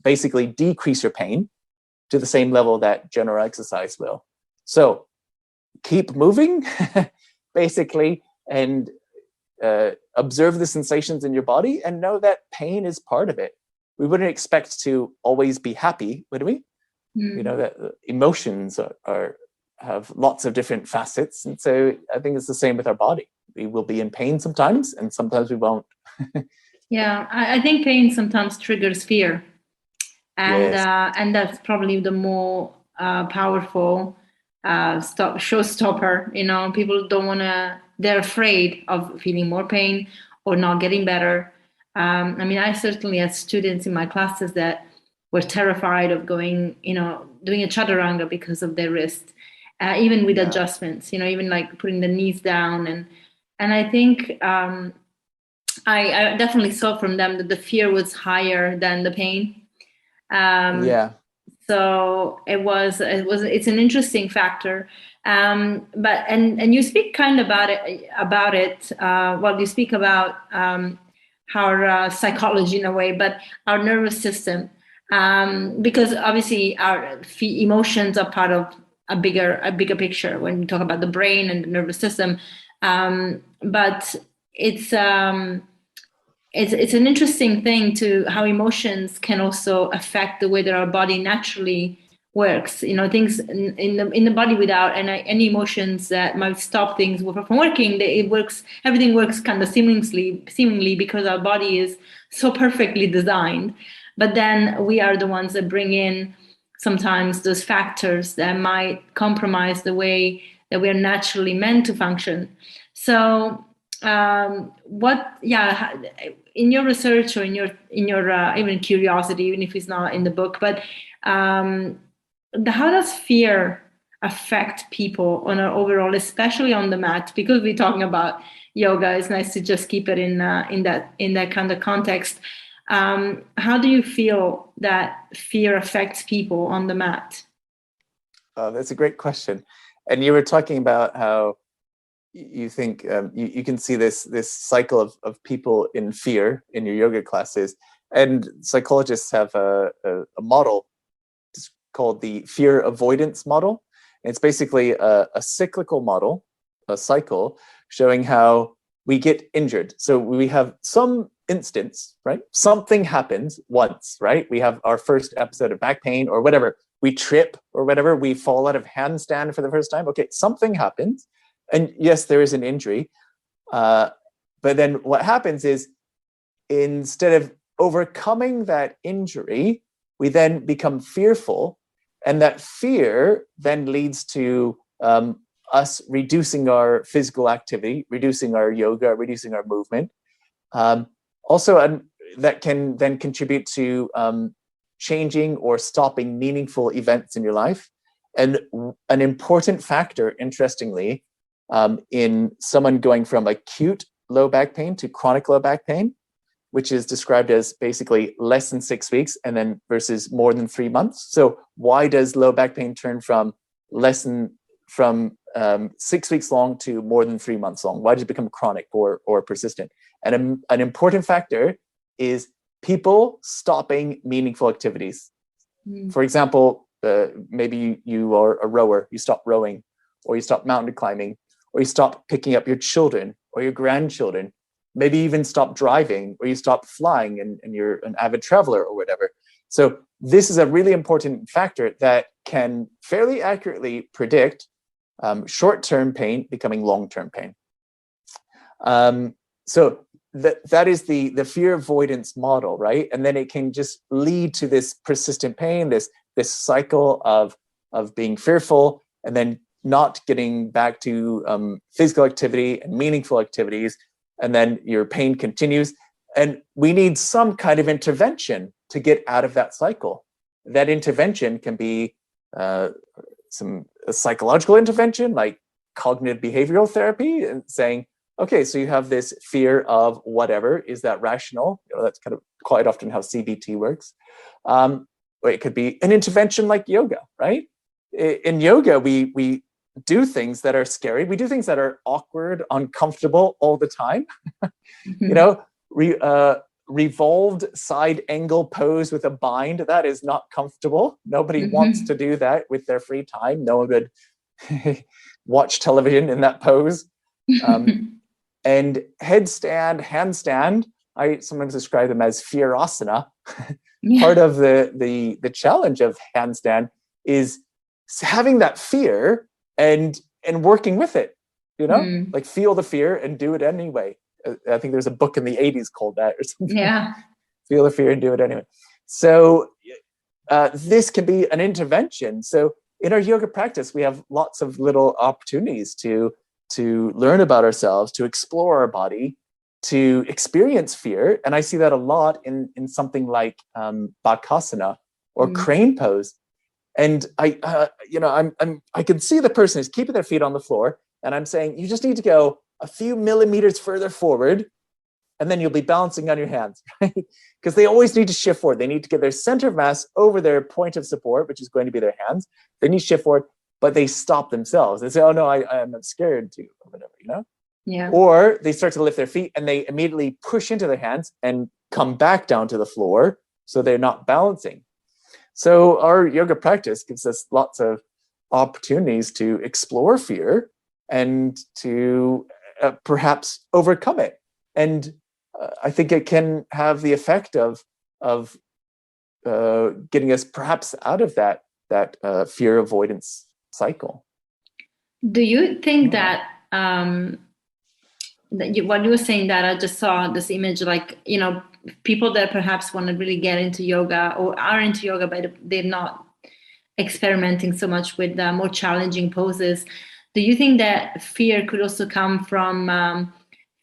basically decrease your pain to the same level that general exercise will. So keep moving, basically, and observe the sensations in your body and know that pain is part of it. We wouldn't expect to always be happy, would we? You know, that emotions have lots of different facets. And so I think it's the same with our body. We will be in pain sometimes, and sometimes we won't. Yeah, I think pain sometimes triggers fear. And Yes. and that's probably the more powerful showstopper. You know, people don't want to, they're afraid of feeling more pain or not getting better. I mean, I certainly had students in my classes that were terrified of going, you know, doing a chaturanga because of their wrist, even with adjustments, you know, even like putting the knees down. And I think I definitely saw from them that the fear was higher than the pain. So it's an interesting factor. But you speak kind of about it. Well, you speak about our psychology in a way, but our nervous system, because obviously our emotions are part of a bigger picture when we talk about the brain and the nervous system. But it's an interesting thing to how emotions can also affect the way that our body naturally works. You know, things in the body without any emotions that might stop things from working. Everything works kind of seemingly because our body is so perfectly designed. But then we are the ones that bring in sometimes those factors that might compromise the way that we are naturally meant to function. So in your research or in your even curiosity, even if it's not in the book, but how does fear affect people on our overall, especially on the mat? Because we're talking about yoga, it's nice to just keep it in that kind of context. How do you feel that fear affects people on the mat? That's a great question. And you were talking about how you think you can see this cycle of people in fear in your yoga classes, and psychologists have a model called the fear avoidance model. And it's basically a cyclical model, a cycle showing how we get injured. So we have some instance, right? Something happens once, right? We have our first episode of back pain or whatever. We trip or whatever. We fall out of handstand for the first time. Okay, something happens. And yes, there is an injury. But then what happens is, instead of overcoming that injury, we then become fearful. And that fear then leads to us reducing our physical activity, reducing our yoga, reducing our movement. Also, that can then contribute to changing or stopping meaningful events in your life. And an important factor, interestingly, in someone going from acute low back pain to chronic low back pain, which is described as basically less than 6 weeks and then versus more than 3 months. So why does low back pain turn from 6 weeks long to more than 3 months long? Why does it become chronic or persistent? And an important factor is people stopping meaningful activities. For example, maybe you are a rower, you stop rowing, or you stop mountain climbing, or you stop picking up your children or your grandchildren, maybe even stop driving, or you stop flying and you're an avid traveler or whatever. So this is a really important factor that can fairly accurately predict short-term pain becoming long-term pain. So that is the fear avoidance model, right? And then it can just lead to this persistent pain, this cycle of being fearful and then not getting back to physical activity and meaningful activities, and then your pain continues. And we need some kind of intervention to get out of that cycle. That intervention can be some psychological intervention, like cognitive behavioral therapy, and saying, okay, so you have this fear of whatever. Is that rational? That's kind of quite often how CBT works. Or it could be an intervention like yoga, right? In yoga, we do things that are scary. We do things that are awkward, uncomfortable all the time. Revolved side angle pose with a bind, that is not comfortable. Nobody wants to do that with their free time. No one would watch television in that pose. And headstand, handstand, I sometimes describe them as fearasana. Part of the challenge of handstand is having that fear and working with it, like feel the fear and do it anyway. I think there's a book in the 80s called that or something. Yeah. Feel the fear and do it anyway. So this can be an intervention. So in our yoga practice, we have lots of little opportunities to learn about ourselves, to explore our body, to experience fear. And I see that a lot in something like Bakasana or crane pose. And I can see the person is keeping their feet on the floor, and I'm saying, you just need to go a few millimeters further forward, and then you'll be balancing on your hands, right? Because they always need to shift forward. They need to get their center of mass over their point of support, which is going to be their hands. They need to shift forward, but they stop themselves. They say, oh no, I'm scared to, or whatever, Yeah. Or they start to lift their feet and they immediately push into their hands and come back down to the floor, so they're not balancing. So our yoga practice gives us lots of opportunities to explore fear and to perhaps overcome it. And I think it can have the effect of getting us perhaps out of that fear avoidance cycle. Do you think that what you were saying, that I just saw this image, like, people that perhaps want to really get into yoga or are into yoga, but they're not experimenting so much with more challenging poses. Do you think that fear could also come from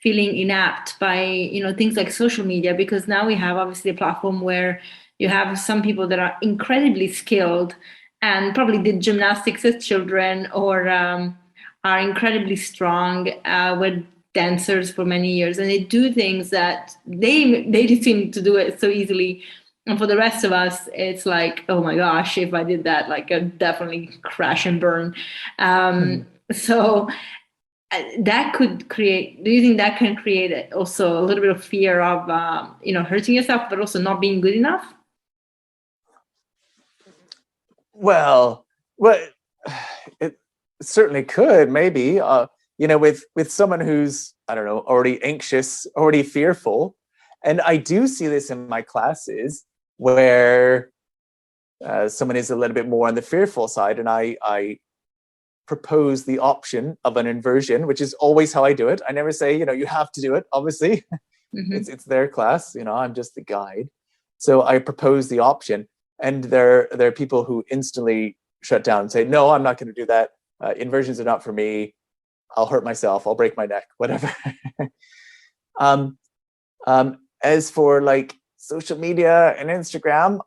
feeling inapt by, things like social media? Because now we have obviously a platform where you have some people that are incredibly skilled and probably did gymnastics as children, or are incredibly strong, were dancers for many years, and they do things that they seem to do it so easily. And for the rest of us, it's like, oh my gosh, if I did that, like, I'd definitely crash and burn. So that could create, do you think that can create also a little bit of fear of, hurting yourself, but also not being good enough? Well, it certainly could, maybe, with someone who's, I don't know, already anxious, already fearful. And I do see this in my classes where someone is a little bit more on the fearful side, and I propose the option of an inversion, which is always how I do it. I never say, you have to do it, obviously. It's their class, I'm just the guide. So I propose the option, and there are people who instantly shut down and say, no, I'm not going to do that. Inversions are not for me. I'll hurt myself. I'll break my neck, whatever. As for like social media and Instagram,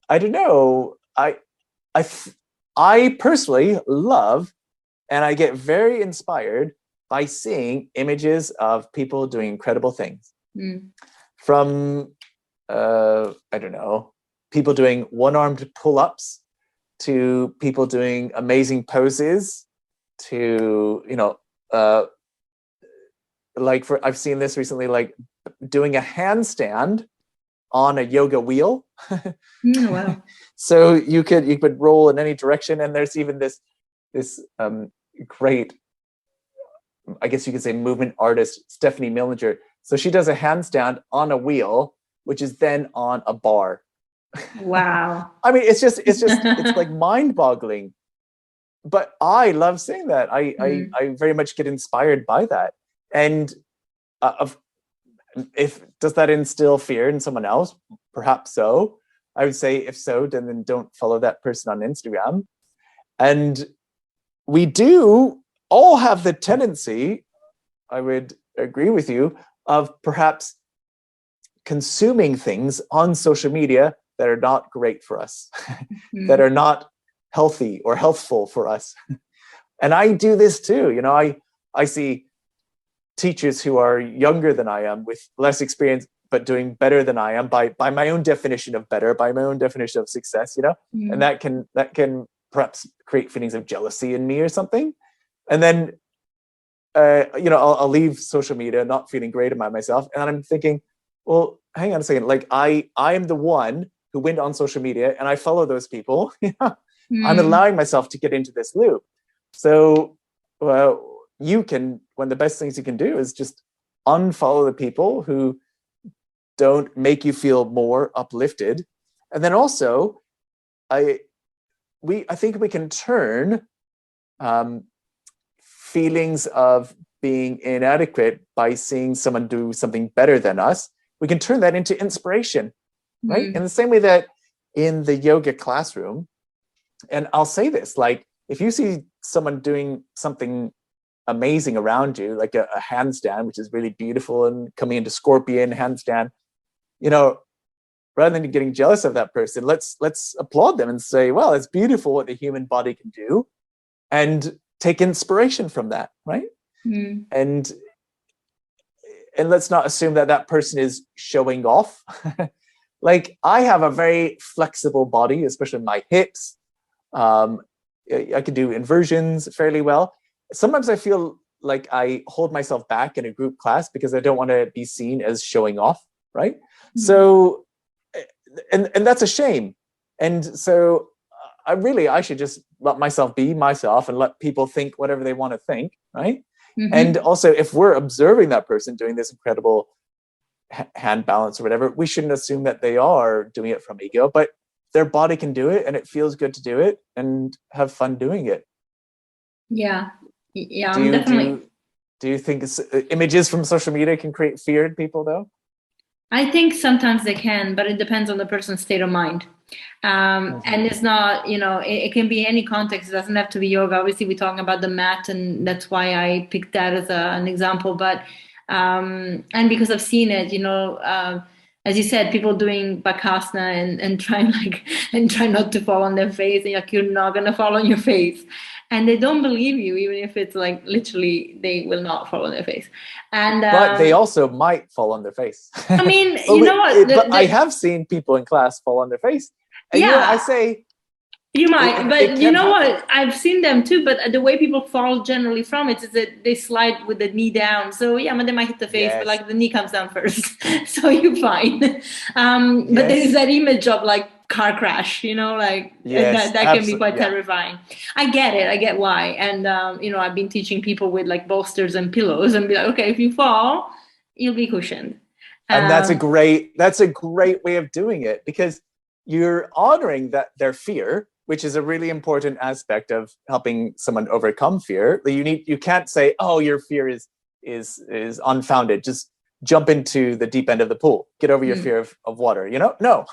I don't know. I personally love, and I get very inspired by seeing images of people doing incredible things. From, I don't know, people doing one-armed pull-ups, to people doing amazing poses, to, I've seen this recently, like doing a handstand on a yoga wheel. Wow. So you could roll in any direction, and there's even this great, I guess you could say, movement artist, Stephanie Millinger. So she does a handstand on a wheel, which is then on a bar. Wow. I mean, it's like mind-boggling. But I love seeing that. I very much get inspired by that. And does that instill fear in someone else? Perhaps so. I would say if so, then don't follow that person on Instagram. And we do all have the tendency, I would agree with you, of perhaps consuming things on social media that are not great for us, that are not healthy or healthful for us. And I do this too. I see teachers who are younger than I am with less experience, but doing better than I am by my own definition of better, by my own definition of success, and that can perhaps create feelings of jealousy in me or something. And then, I'll leave social media not feeling great about myself. And I'm thinking, well, hang on a second. Like I am the one who went on social media and I follow those people. I'm allowing myself to get into this loop. So, one of the best things you can do is just unfollow the people who don't make you feel more uplifted. And then also, I think we can turn feelings of being inadequate by seeing someone do something better than us. We can turn that into inspiration, right? In the same way that in the yoga classroom, and I'll say this, like if you see someone doing something amazing around you, like a handstand, which is really beautiful, and coming into scorpion handstand, rather than getting jealous of that person, let's applaud them and say, well, it's beautiful what the human body can do, and take inspiration from that, right? And let's not assume that person is showing off. Like I have a very flexible body, especially my hips. I can do inversions fairly well. Sometimes I feel like I hold myself back in a group class because I don't want to be seen as showing off, right? So, and that's a shame. And so I should just let myself be myself and let people think whatever they want to think, right? And also, if we're observing that person doing this incredible hand balance or whatever, we shouldn't assume that they are doing it from ego, but their body can do it and it feels good to do it and have fun doing it. Yeah, definitely. Do you think images from social media can create fear in people though? I think sometimes they can, but it depends on the person's state of mind. And it's not, it can be any context. It doesn't have to be yoga. Obviously, we're talking about the mat, and that's why I picked that as an example. But, and because I've seen it, as you said, people doing bakasana and try not to fall on their face, and you're not going to fall on your face. And they don't believe you, even if it's like literally they will not fall on their face. And but they also might fall on their face. I mean, you know what? I have seen people in class fall on their face. And I say you might, but you know what? I've seen them too. But the way people fall generally from it is that they slide with the knee down. So but they might hit the face, but like the knee comes down first, so you're fine. But there's that image of like car crash, that can be quite terrifying. I get it. I get why. And I've been teaching people with like bolsters and pillows, and be like, okay, if you fall, you'll be cushioned. And that's a great way of doing it, because you're honoring their fear, which is a really important aspect of helping someone overcome fear. You can't say, oh, your fear is unfounded. Just jump into the deep end of the pool. Get over your fear of water. No,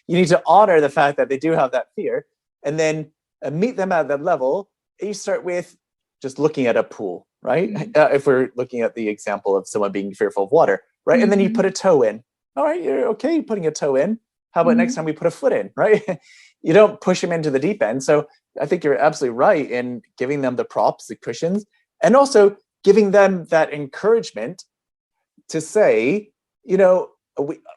you need to honor the fact that they do have that fear, and then meet them at that level. You start with just looking at a pool, right? If we're looking at the example of someone being fearful of water, right? And then you put a toe in. All right, you're okay putting a toe in. How about next time we put a foot in, right? You don't push them into the deep end. So I think you're absolutely right in giving them the props, the cushions, and also giving them that encouragement to say,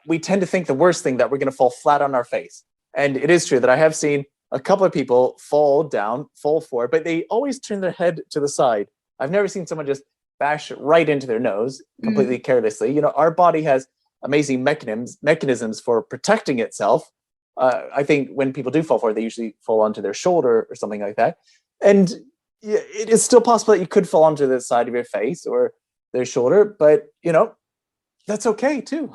we tend to think the worst thing, that we're going to fall flat on our face. And it is true that I have seen a couple of people fall forward, but they always turn their head to the side. I've never seen someone just bash right into their nose completely carelessly. Our body has amazing mechanisms for protecting itself. I think when people do fall forward, they usually fall onto their shoulder or something like that. And it is still possible that you could fall onto the side of your face or their shoulder, but that's okay too.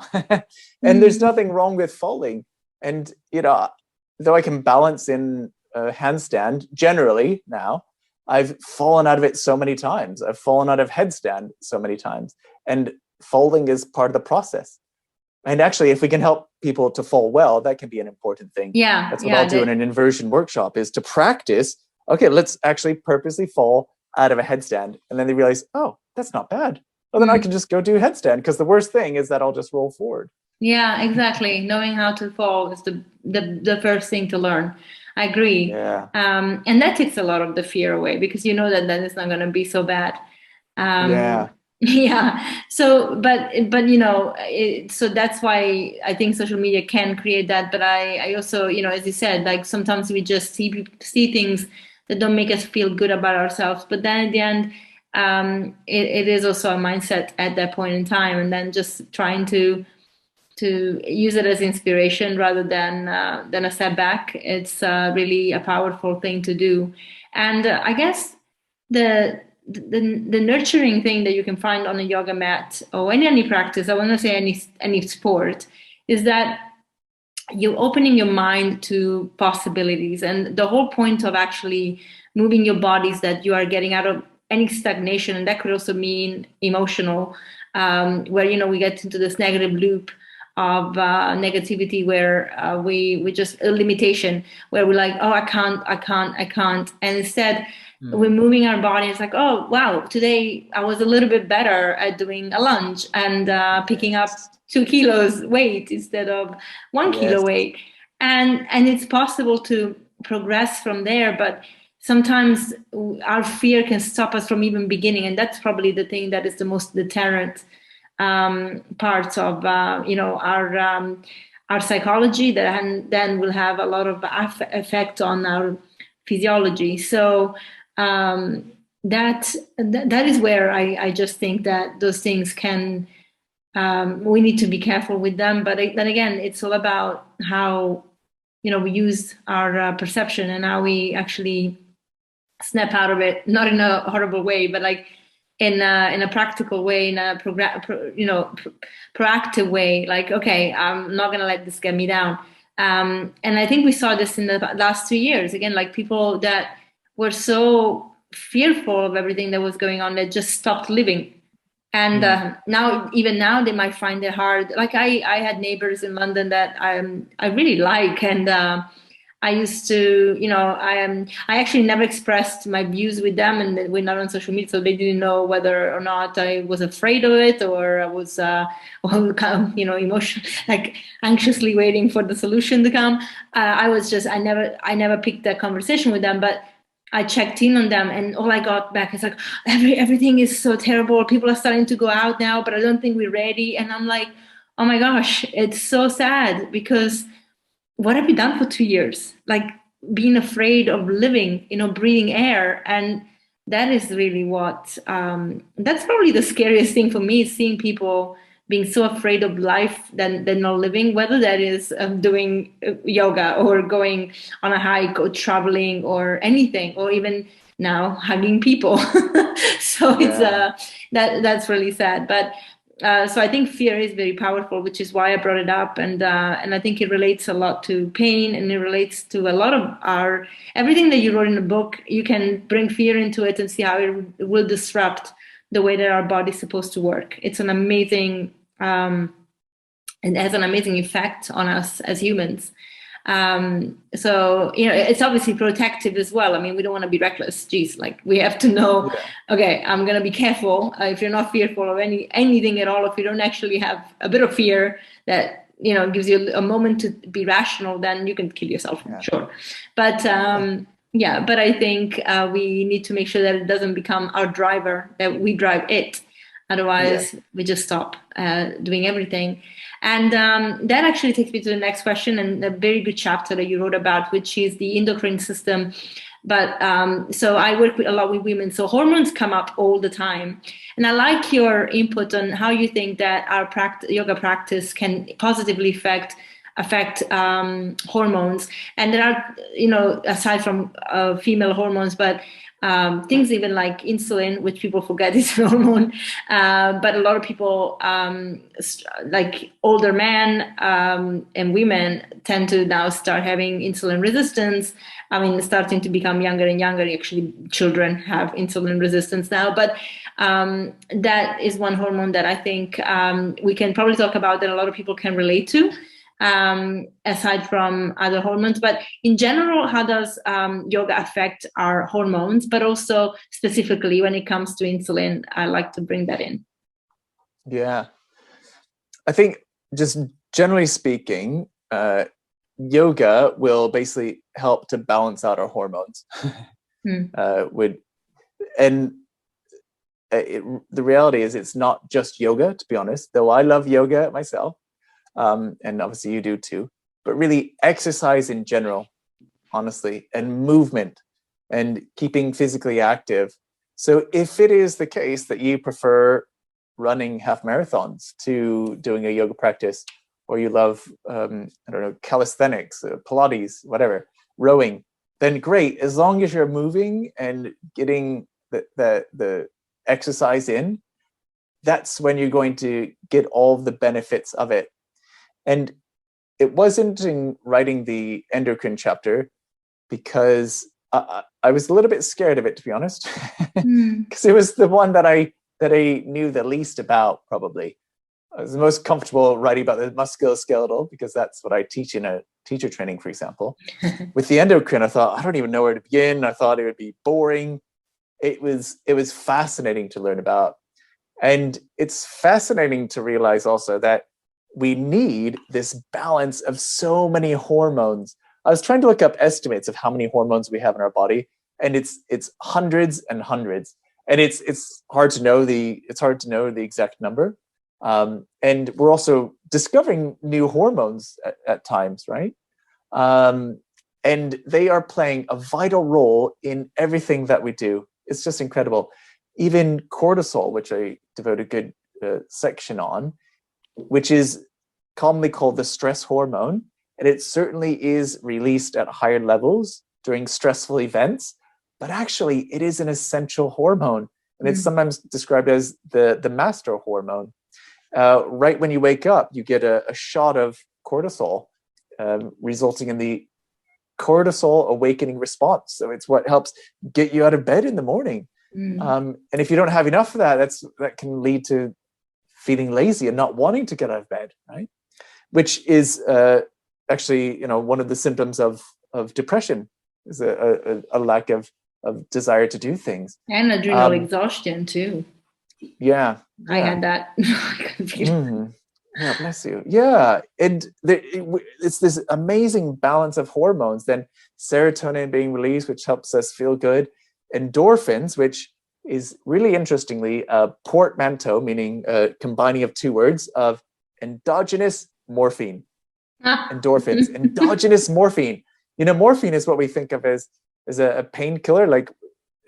And there's nothing wrong with falling. And though I can balance in a handstand generally now, I've fallen out of it so many times. I've fallen out of headstand so many times, and falling is part of the process. And actually, if we can help people to fall well, that can be an important thing. That's what I'll do in an inversion workshop, is to practice. Okay, let's actually purposely fall out of a headstand. And then they realize, oh, that's not bad. Well, then I can just go do headstand, because the worst thing is that I'll just roll forward. Yeah, exactly. Knowing how to fall is the first thing to learn. I agree. Yeah. And that takes a lot of the fear away, because that it's not going to be so bad. Yeah. Yeah. So, but so that's why I think social media can create that. But I also, as you said, like sometimes we just see things that don't make us feel good about ourselves. But then at the end, it is also a mindset at that point in time, and then just trying to use it as inspiration rather than a setback. It's really a powerful thing to do. And I guess the nurturing thing that you can find on a yoga mat or any practice, I want to say any sport, is that you're opening your mind to possibilities. And the whole point of actually moving your body is that you are getting out of any stagnation, and that could also mean emotional, where we get into this negative loop of negativity where we just a limitation where we're like, oh, I can't, and instead we're moving our body. It's like, oh wow, today I was a little bit better at doing a lunge and picking up 2 kilos weight instead of 1 kilo weight, and it's possible to progress from there. But sometimes our fear can stop us from even beginning, and that's probably the thing that is the most deterrent parts of our psychology, that then will have a lot of effect on our physiology. So that is where I just think that those things can, we need to be careful with them. But then again, it's all about how we use our perception and how we actually snap out of it, not in a horrible way, but like in a practical way, in a proactive way. Like, okay, I'm not gonna let this get me down. And I think we saw this in the last 2 years. Again, like people that were so fearful of everything that was going on that just stopped living. And now they might find it hard. Like I had neighbors in London that I really like, and I used to, I actually never expressed my views with them, and we're not on social media, so they didn't know whether or not I was afraid of it or I was, emotional, like anxiously waiting for the solution to come. I never picked that conversation with them, but I checked in on them, and all I got back is like, everything is so terrible. People are starting to go out now, but I don't think we're ready. And I'm like, oh my gosh, it's so sad, because what have you done for 2 years? Like being afraid of living, breathing air. And that is really that's probably the scariest thing for me, is seeing people being so afraid of life than not living, whether that is doing yoga or going on a hike or traveling or anything, or even now hugging people. So it's that's really sad. But so I think fear is very powerful, which is why I brought it up, and I think it relates a lot to pain, and it relates to a lot of everything that you wrote in the book. You can bring fear into it and see how it will disrupt the way that our body's supposed to work. It's an amazing, it has an amazing effect on us as humans. So it's obviously protective as well. I mean, we don't want to be reckless. Geez, like we have to know, okay, I'm going to be careful. If you're not fearful of anything at all, if you don't actually have a bit of fear that gives you a moment to be rational, then you can kill yourself, sure. But but I think we need to make sure that it doesn't become our driver, that we drive it. Otherwise, we just stop doing everything. And that actually takes me to the next question, and a very good chapter that you wrote about, which is the endocrine system. But so I work a lot with women, so hormones come up all the time. And I like your input on how you think that our yoga practice can positively affect hormones. And there are, aside from female hormones, but things even like insulin, which people forget is a hormone, but a lot of people, like older men and women, tend to now start having insulin resistance. I mean, starting to become younger and younger. Actually, children have insulin resistance now, but that is one hormone that I think we can probably talk about, that a lot of people can relate to. Aside from other hormones, but in general, how does yoga affect our hormones, but also specifically when it comes to insulin? I like to bring that in. Yeah, I think just generally speaking, yoga will basically help to balance out our hormones. And the reality is it's not just yoga, to be honest, though I love yoga myself. And obviously you do too, but really exercise in general, honestly, and movement and keeping physically active. So if it is the case that you prefer running half marathons to doing a yoga practice, or you love, I don't know, calisthenics, Pilates, whatever, rowing, then great. As long as you're moving and getting the exercise in, that's when you're going to get all the benefits of it. And it wasn't in writing the endocrine chapter because I was a little bit scared of it, to be honest, because it was the one that I knew the least about, probably. I was the most comfortable writing about the musculoskeletal because that's what I teach in a teacher training, for example. With the endocrine, I thought, I don't even know where to begin. I thought it would be boring. It was fascinating to learn about. And it's fascinating to realize also that we need this balance of so many hormones. I was trying to look up estimates of how many hormones we have in our body, and it's hundreds and hundreds. And it's hard to know the exact number. And we're also discovering new hormones at times, right? And they are playing a vital role in everything that we do. It's just incredible. Even cortisol, which I devote a good section on, which is commonly called the stress hormone, and it certainly is released at higher levels during stressful events, but actually it is an essential hormone, and it's sometimes described as the master hormone. Right when you wake up, you get a shot of cortisol, resulting in the cortisol awakening response. So it's what helps get you out of bed in the morning. And if you don't have enough of that can lead to feeling lazy and not wanting to get out of bed, right? Which is actually, one of the symptoms of depression is a lack of desire to do things. And adrenal exhaustion too. Yeah. I had that. Yeah, bless you. Yeah, and it's this amazing balance of hormones. Then serotonin being released, which helps us feel good. Endorphins, which is really interestingly a portmanteau, meaning combining of two words of endogenous morphine. Endorphins, endogenous morphine. Morphine is what we think of as a painkiller, like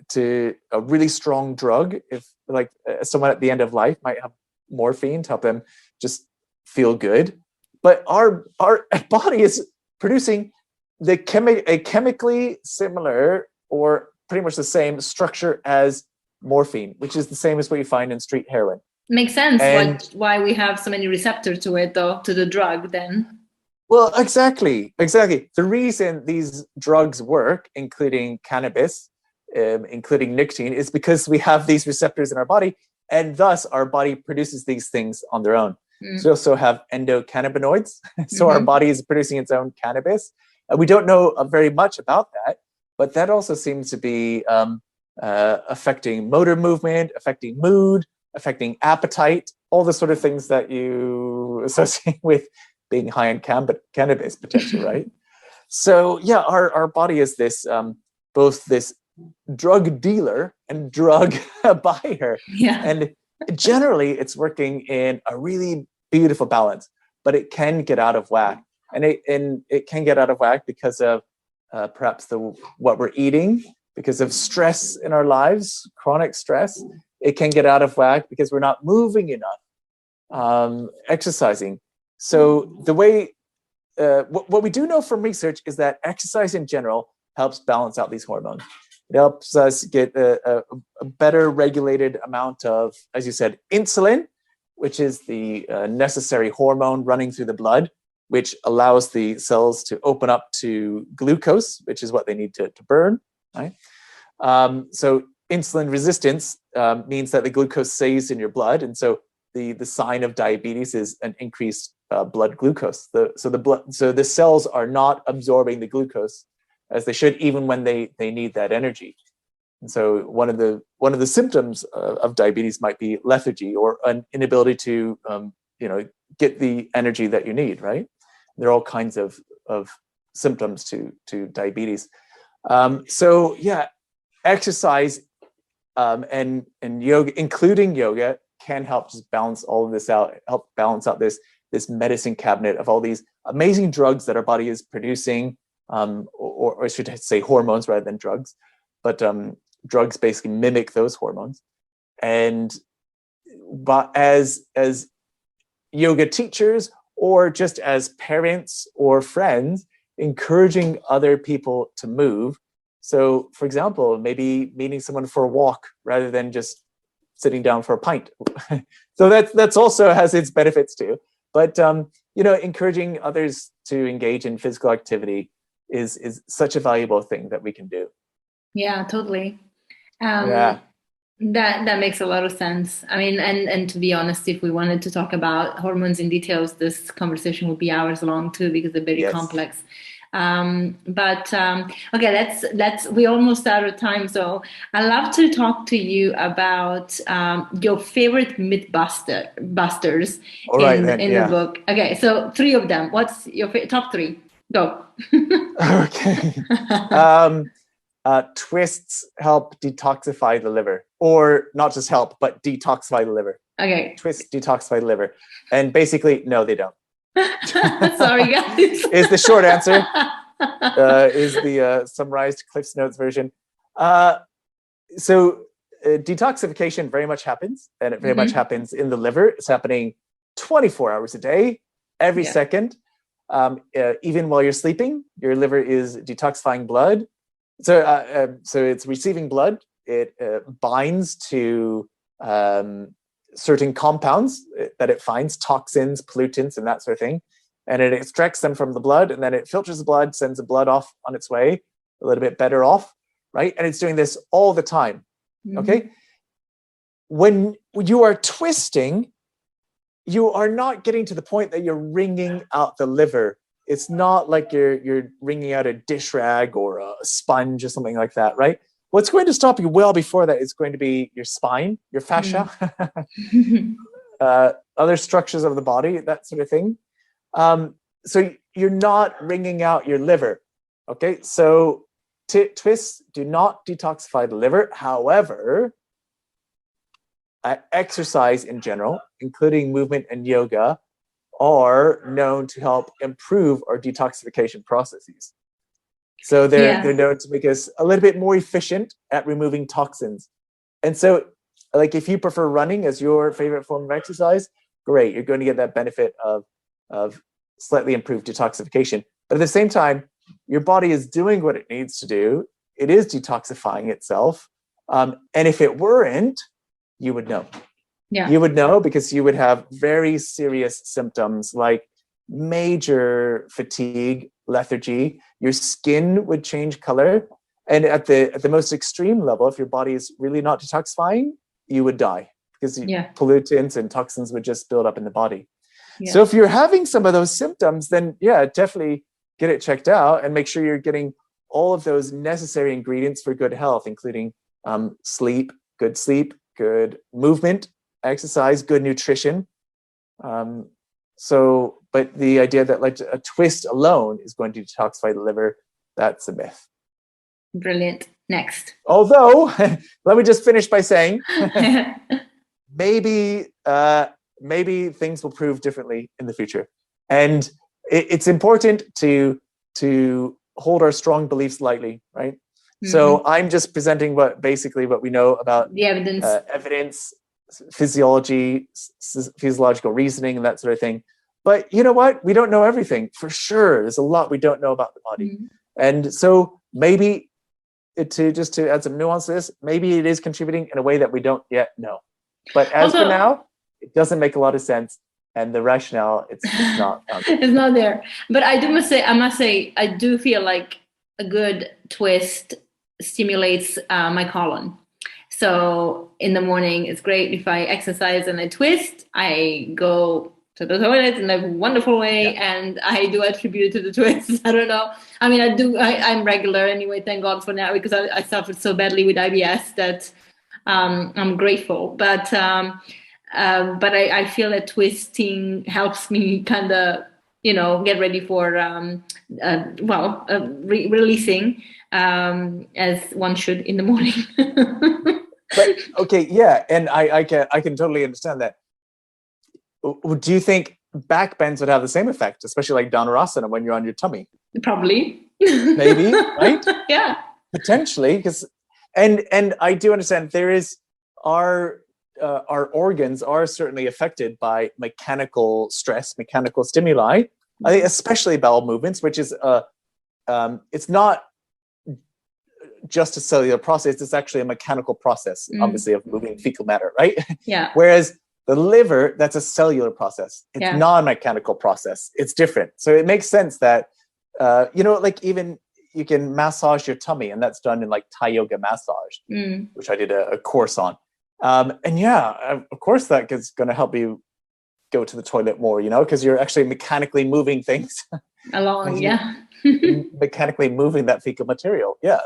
to a really strong drug. If like someone at the end of life might have morphine to help them just feel good, but our body is producing a chemically similar or pretty much the same structure as morphine, which is the same as what you find in street heroin. Makes sense why we have so many receptors to it, though, to the drug then. Well, exactly. The reason these drugs work, including cannabis, including nicotine, is because we have these receptors in our body, and thus our body produces these things on their own. So we also have endocannabinoids. So our body is producing its own cannabis. We don't know very much about that, but that also seems to be affecting motor movement, affecting mood, affecting appetite, all the sort of things that you associate with being high on cannabis potentially, right? So yeah, our body is this both this drug dealer and drug buyer. Yeah. And generally it's working in a really beautiful balance, but it can get out of whack. And it can get out of whack because of perhaps what we're eating, because of stress in our lives, chronic stress. It can get out of whack because we're not moving enough, exercising. So the way, what we do know from research is that exercise in general helps balance out these hormones. It helps us get a better regulated amount of, as you said, insulin, which is the necessary hormone running through the blood, which allows the cells to open up to glucose, which is what they need to burn, right? So insulin resistance means that the glucose stays in your blood. And so the sign of diabetes is an increased blood glucose. So the cells are not absorbing the glucose as they should, even when they need that energy. And so one of the symptoms of diabetes might be lethargy or an inability to get the energy that you need, right? There are all kinds of symptoms to diabetes. So yeah, exercise and yoga, including yoga, can help just balance all of this out, help balance out this medicine cabinet of all these amazing drugs that our body is producing, or I should say hormones rather than drugs, but drugs basically mimic those hormones. And but as yoga teachers, or just as parents or friends, encouraging other people to move. So, for example, maybe meeting someone for a walk rather than just sitting down for a pint. So that's also has its benefits too. But encouraging others to engage in physical activity is such a valuable thing that we can do. Yeah, totally. Yeah. That makes a lot of sense. I mean, and to be honest, if we wanted to talk about hormones in details, this conversation would be hours long too, because they're very complex. Okay, let's we're almost out of time. So I'd love to talk to you about your favorite busters in the book. Okay, so 3 of them. What's your top 3? Go. Okay. Twists help detoxify the liver, or not just help, but detoxify the liver. Okay. Twists detoxify the liver. And basically, no, they don't. Sorry, guys. Is the short answer. Is the summarized Cliff's Notes version. So detoxification very much happens, and it very much happens in the liver. It's happening 24 hours a day, every second. Even while you're sleeping, your liver is detoxifying blood. So it's receiving blood. It binds to certain compounds that it finds, toxins, pollutants, and that sort of thing. And it extracts them from the blood, and then it filters the blood, sends the blood off on its way, a little bit better off, right? And it's doing this all the time, okay? When you are twisting, you are not getting to the point that you're wringing out the liver. It's not like you're wringing out a dish rag or a sponge or something like that, right? What's going to stop you well before that is going to be your spine, your fascia, other structures of the body, that sort of thing. So you're not wringing out your liver, okay? So twists do not detoxify the liver. However, exercise in general, including movement and yoga, are known to help improve our detoxification processes. So they're known to make us a little bit more efficient at removing toxins. And so, like, if you prefer running as your favorite form of exercise, great, you're going to get that benefit of slightly improved detoxification. But at the same time, your body is doing what it needs to do. It is detoxifying itself. And if it weren't, you would know. Yeah. You would know, because you would have very serious symptoms like major fatigue, lethargy. Your skin would change color. And at the most extreme level, if your body is really not detoxifying, you would die, because pollutants and toxins would just build up in the body. Yeah. So if you're having some of those symptoms, then definitely get it checked out and make sure you're getting all of those necessary ingredients for good health, including sleep, good movement, exercise, good nutrition. But the idea that like a twist alone is going to detoxify the liver, that's a myth. Brilliant. Next. Although, let me just finish by saying, maybe things will prove differently in the future. And it's important to hold our strong beliefs lightly, right? So I'm just presenting what we know about the evidence, evidence, physiology, physiological reasoning, and that sort of thing. But you know what? We don't know everything for sure. There's a lot we don't know about the body. And so maybe to add some nuance to this, maybe it is contributing in a way that we don't yet know. But for now, it doesn't make a lot of sense. And the rationale, it's not. It's not there. But I must say, I do feel like a good twist stimulates my colon. So in the morning, it's great if I exercise and I twist. I go to the toilet in a wonderful way, and I do attribute to the twists. I don't know. I mean, I'm regular anyway. Thank God for now, because I suffered so badly with IBS that I'm grateful. But I feel that twisting helps me kind of, get ready for releasing, as one should in the morning. But okay, yeah, and I can totally understand that. Do you think back bends would have the same effect, especially like Dhanurasana when you're on your tummy? Probably. Maybe, right? Yeah. Potentially, because and I do understand there is our organs are certainly affected by mechanical stress, mechanical stimuli. I think especially bowel movements, which is it's not just a cellular process, it's actually a mechanical process, obviously, of moving fecal matter, right? Yeah. Whereas the liver, that's a cellular process. It's not a mechanical process. It's different. So it makes sense that, like even you can massage your tummy, and that's done in like Thai yoga massage, which I did a course on. And yeah, of course that is going to help you go to the toilet more, because you're actually mechanically moving things along. Yeah. Mechanically moving that fecal material. Yeah,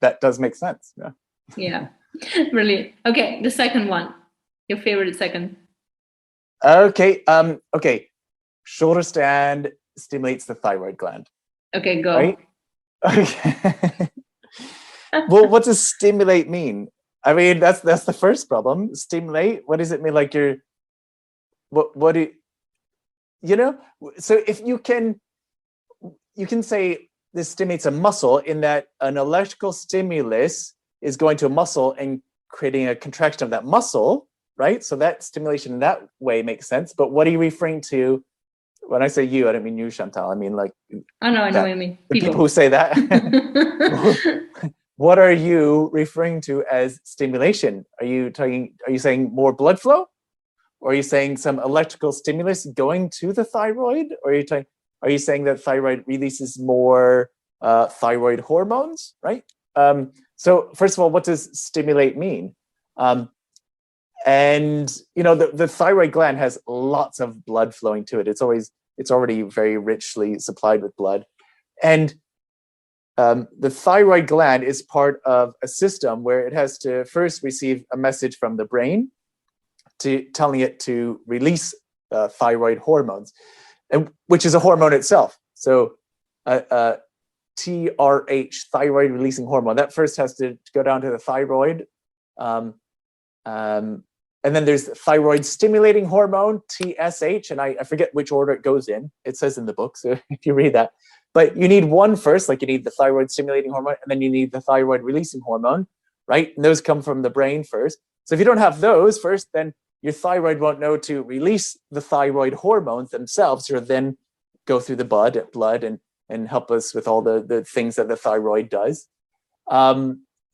that does make sense. Yeah. Yeah. Brilliant. Okay. The second one, your favorite second. Okay. Okay. Shoulder stand stimulates the thyroid gland. Okay, go. Right? Okay. Well, what does stimulate mean? I mean, that's the first problem. Stimulate. What does it mean? Like what do so if you can say this stimulates a muscle in that an electrical stimulus is going to a muscle and creating a contraction of that muscle, right? So that stimulation in that way makes sense. But what are you referring to? When I say you, I don't mean you, Chantal. I mean like I know what you mean. The people who say that. What are you referring to as stimulation? Are you saying more blood flow? Or are you saying some electrical stimulus going to the thyroid? Or are you saying that thyroid releases more thyroid hormones, right? So first of all, what does stimulate mean? And the thyroid gland has lots of blood flowing to it. It's already very richly supplied with blood. And the thyroid gland is part of a system where it has to first receive a message from the brain telling it to release thyroid hormones, which is a hormone itself. So TRH, thyroid releasing hormone, that first has to go down to the thyroid. And then there's thyroid stimulating hormone, TSH, and I forget which order it goes in. It says in the book, so if you read that. But you need one first, like you need the thyroid stimulating hormone, and then you need the thyroid releasing hormone, right? And those come from the brain first. So if you don't have those first, then your thyroid won't know to release the thyroid hormones themselves, or then go through the blood and help us with all the things that the thyroid does,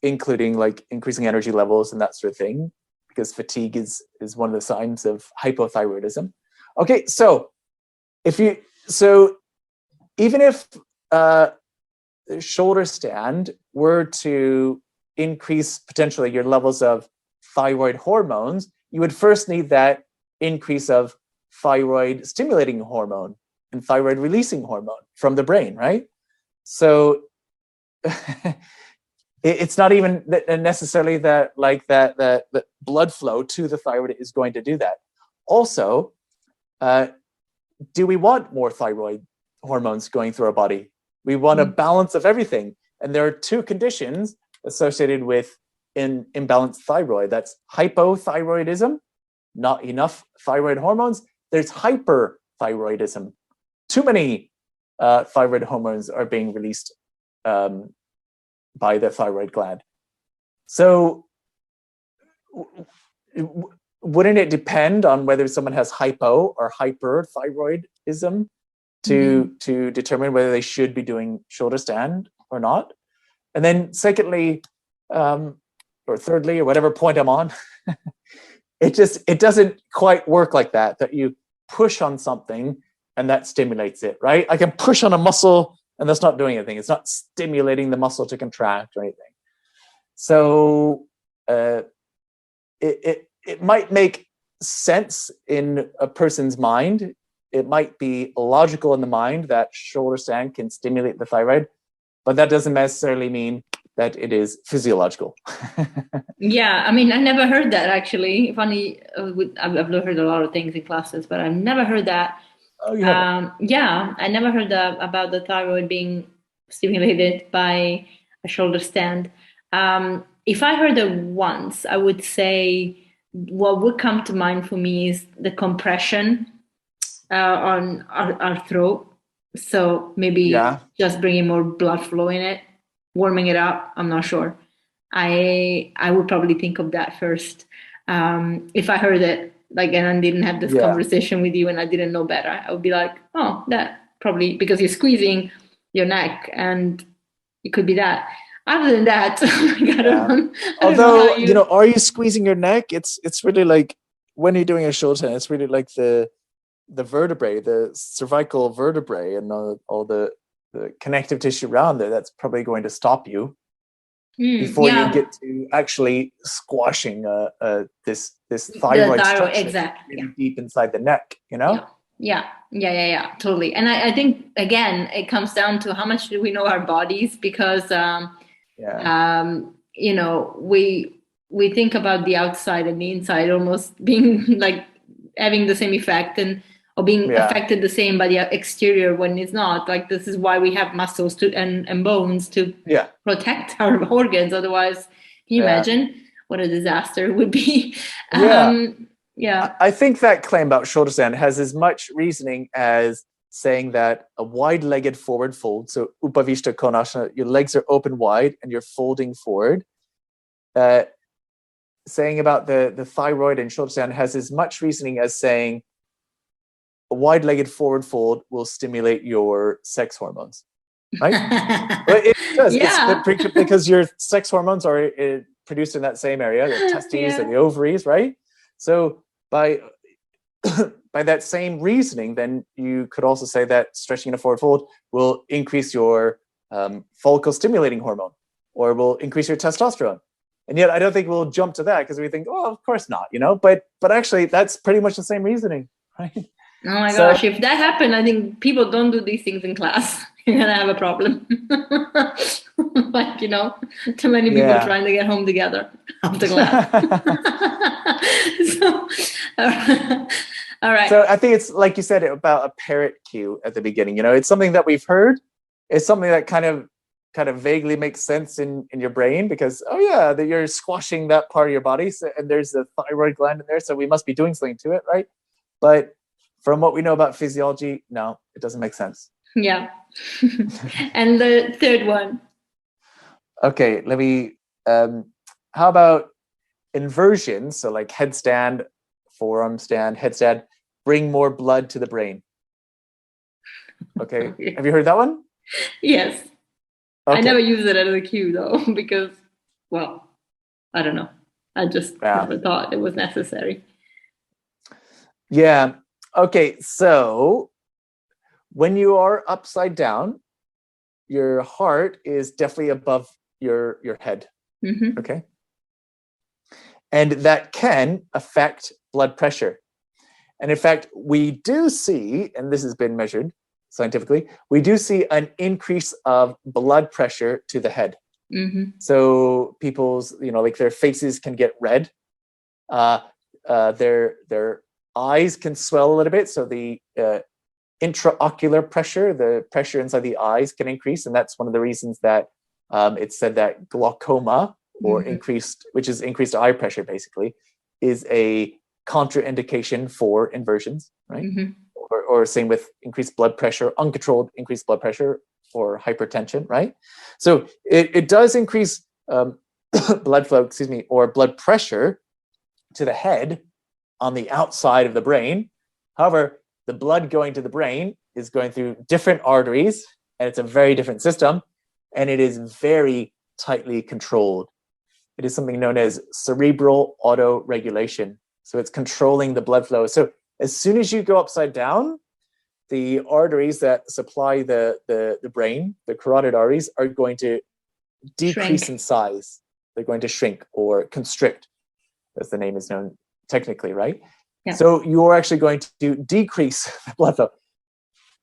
including like increasing energy levels and that sort of thing, because fatigue is one of the signs of hypothyroidism. Okay, so even if shoulder stand were to increase potentially your levels of thyroid hormones, you would first need that increase of thyroid stimulating hormone and thyroid releasing hormone from the brain, right? So it's not even necessarily that the blood flow to the thyroid is going to do that. Also, do we want more thyroid hormones going through our body? We want a balance of everything. And there are two conditions associated with imbalanced thyroid. That's hypothyroidism, not enough thyroid hormones. There's hyperthyroidism. Too many thyroid hormones are being released by the thyroid gland. So wouldn't it depend on whether someone has hypo or hyperthyroidism to determine whether they should be doing shoulder stand or not? And then secondly, or thirdly, or whatever point I'm on, it doesn't quite work like that you push on something and that stimulates it, right? I can push on a muscle and that's not doing anything. It's not stimulating the muscle to contract or anything. So it might make sense in a person's mind. It might be logical in the mind that shoulder stand can stimulate the thyroid, but that doesn't necessarily mean that it is physiological. Yeah, I mean, I never heard that actually. Funny, I've heard a lot of things in classes, but I've never heard that. Oh, you haven't? Yeah, I never heard about the thyroid being stimulated by a shoulder stand. if I heard it once, I would say what would come to mind for me is the compression on our throat. So maybe Yeah. just bringing more blood flow in it, warming it up. I'm not sure. I would probably think of that first. If I heard it, like, and I didn't have this Yeah. conversation with you and I didn't know better, I would be like, oh, that probably because you're squeezing your neck and it could be that. Other than that, like, Yeah. I don't know how Although, you. are you squeezing your neck? It's really like when you're doing a shoulder tendon, it's really like the vertebrae, the cervical vertebrae, and all the connective tissue around there. That's probably going to stop you before you Yeah, get to actually squashing this the thyroid thyroid, structure exactly. really deep inside the neck. Yeah, totally. And I think again, it comes down to how much do we know our bodies, because Yeah. we think about the outside and the inside almost being like having the same effect, and or being Yeah. affected the same by the exterior when it's not. Like, this is why we have muscles and bones to Yeah. protect our organs. Otherwise, can you Yeah. imagine what a disaster it would be? Yeah. Yeah. I think that claim about shoulder stand has as much reasoning as saying that a wide-legged forward fold, so Upavishta Konasana, your legs are open wide and you're folding forward. Saying about the thyroid and shoulder stand has as much reasoning as saying a wide-legged forward fold will stimulate your sex hormones, right? But it does. Yeah. It's because your sex hormones are produced in that same area, the testes or the ovaries, right? So by that same reasoning, then you could also say that stretching in a forward fold will increase your follicle stimulating hormone, or will increase your testosterone. And yet I don't think we'll jump to that because we think, oh, of course not, but actually that's pretty much the same reasoning, right? Oh my gosh, if that happened, I think people don't do these things in class. You're gonna have a problem. Like, too many people trying to get home together after class. So, all right. So I think it's like you said about a parrot cue at the beginning. It's something that we've heard. It's something that kind of vaguely makes sense in your brain because, oh yeah, that you're squashing that part of your body, and there's a thyroid gland in there, so we must be doing something to it, right? But from what we know about physiology, no, it doesn't make sense. Yeah. And the third one. Okay, let me. How about inversions? So like headstand, forearm stand, headstand. Bring more blood to the brain. Okay, have you heard that one? Yes. Okay. I never use it as a cue though, because, well, I don't know. I just never thought it was necessary. Yeah. Okay. So when you are upside down, your heart is definitely above your head. Mm-hmm. Okay. And that can affect blood pressure. And in fact, we do see, and this has been measured scientifically, we do see an increase of blood pressure to the head. Mm-hmm. So people's, like their faces can get red. Their eyes can swell a little bit. So the intraocular pressure, the pressure inside the eyes can increase. And that's one of the reasons that it's said that glaucoma, or increased eye pressure basically, is a contraindication for inversions, right? Mm-hmm. Or same with increased blood pressure, uncontrolled increased blood pressure or hypertension, right? So it does increase blood flow, or blood pressure to the head on the outside of the brain. However, the blood going to the brain is going through different arteries, and it's a very different system, and it is very tightly controlled. It is something known as cerebral autoregulation. So it's controlling the blood flow. So as soon as you go upside down, the arteries that supply the brain, the carotid arteries, are going to decrease in size. They're going to shrink or constrict, as the name is known technically, right? Yeah. So you're actually going to decrease the blood flow.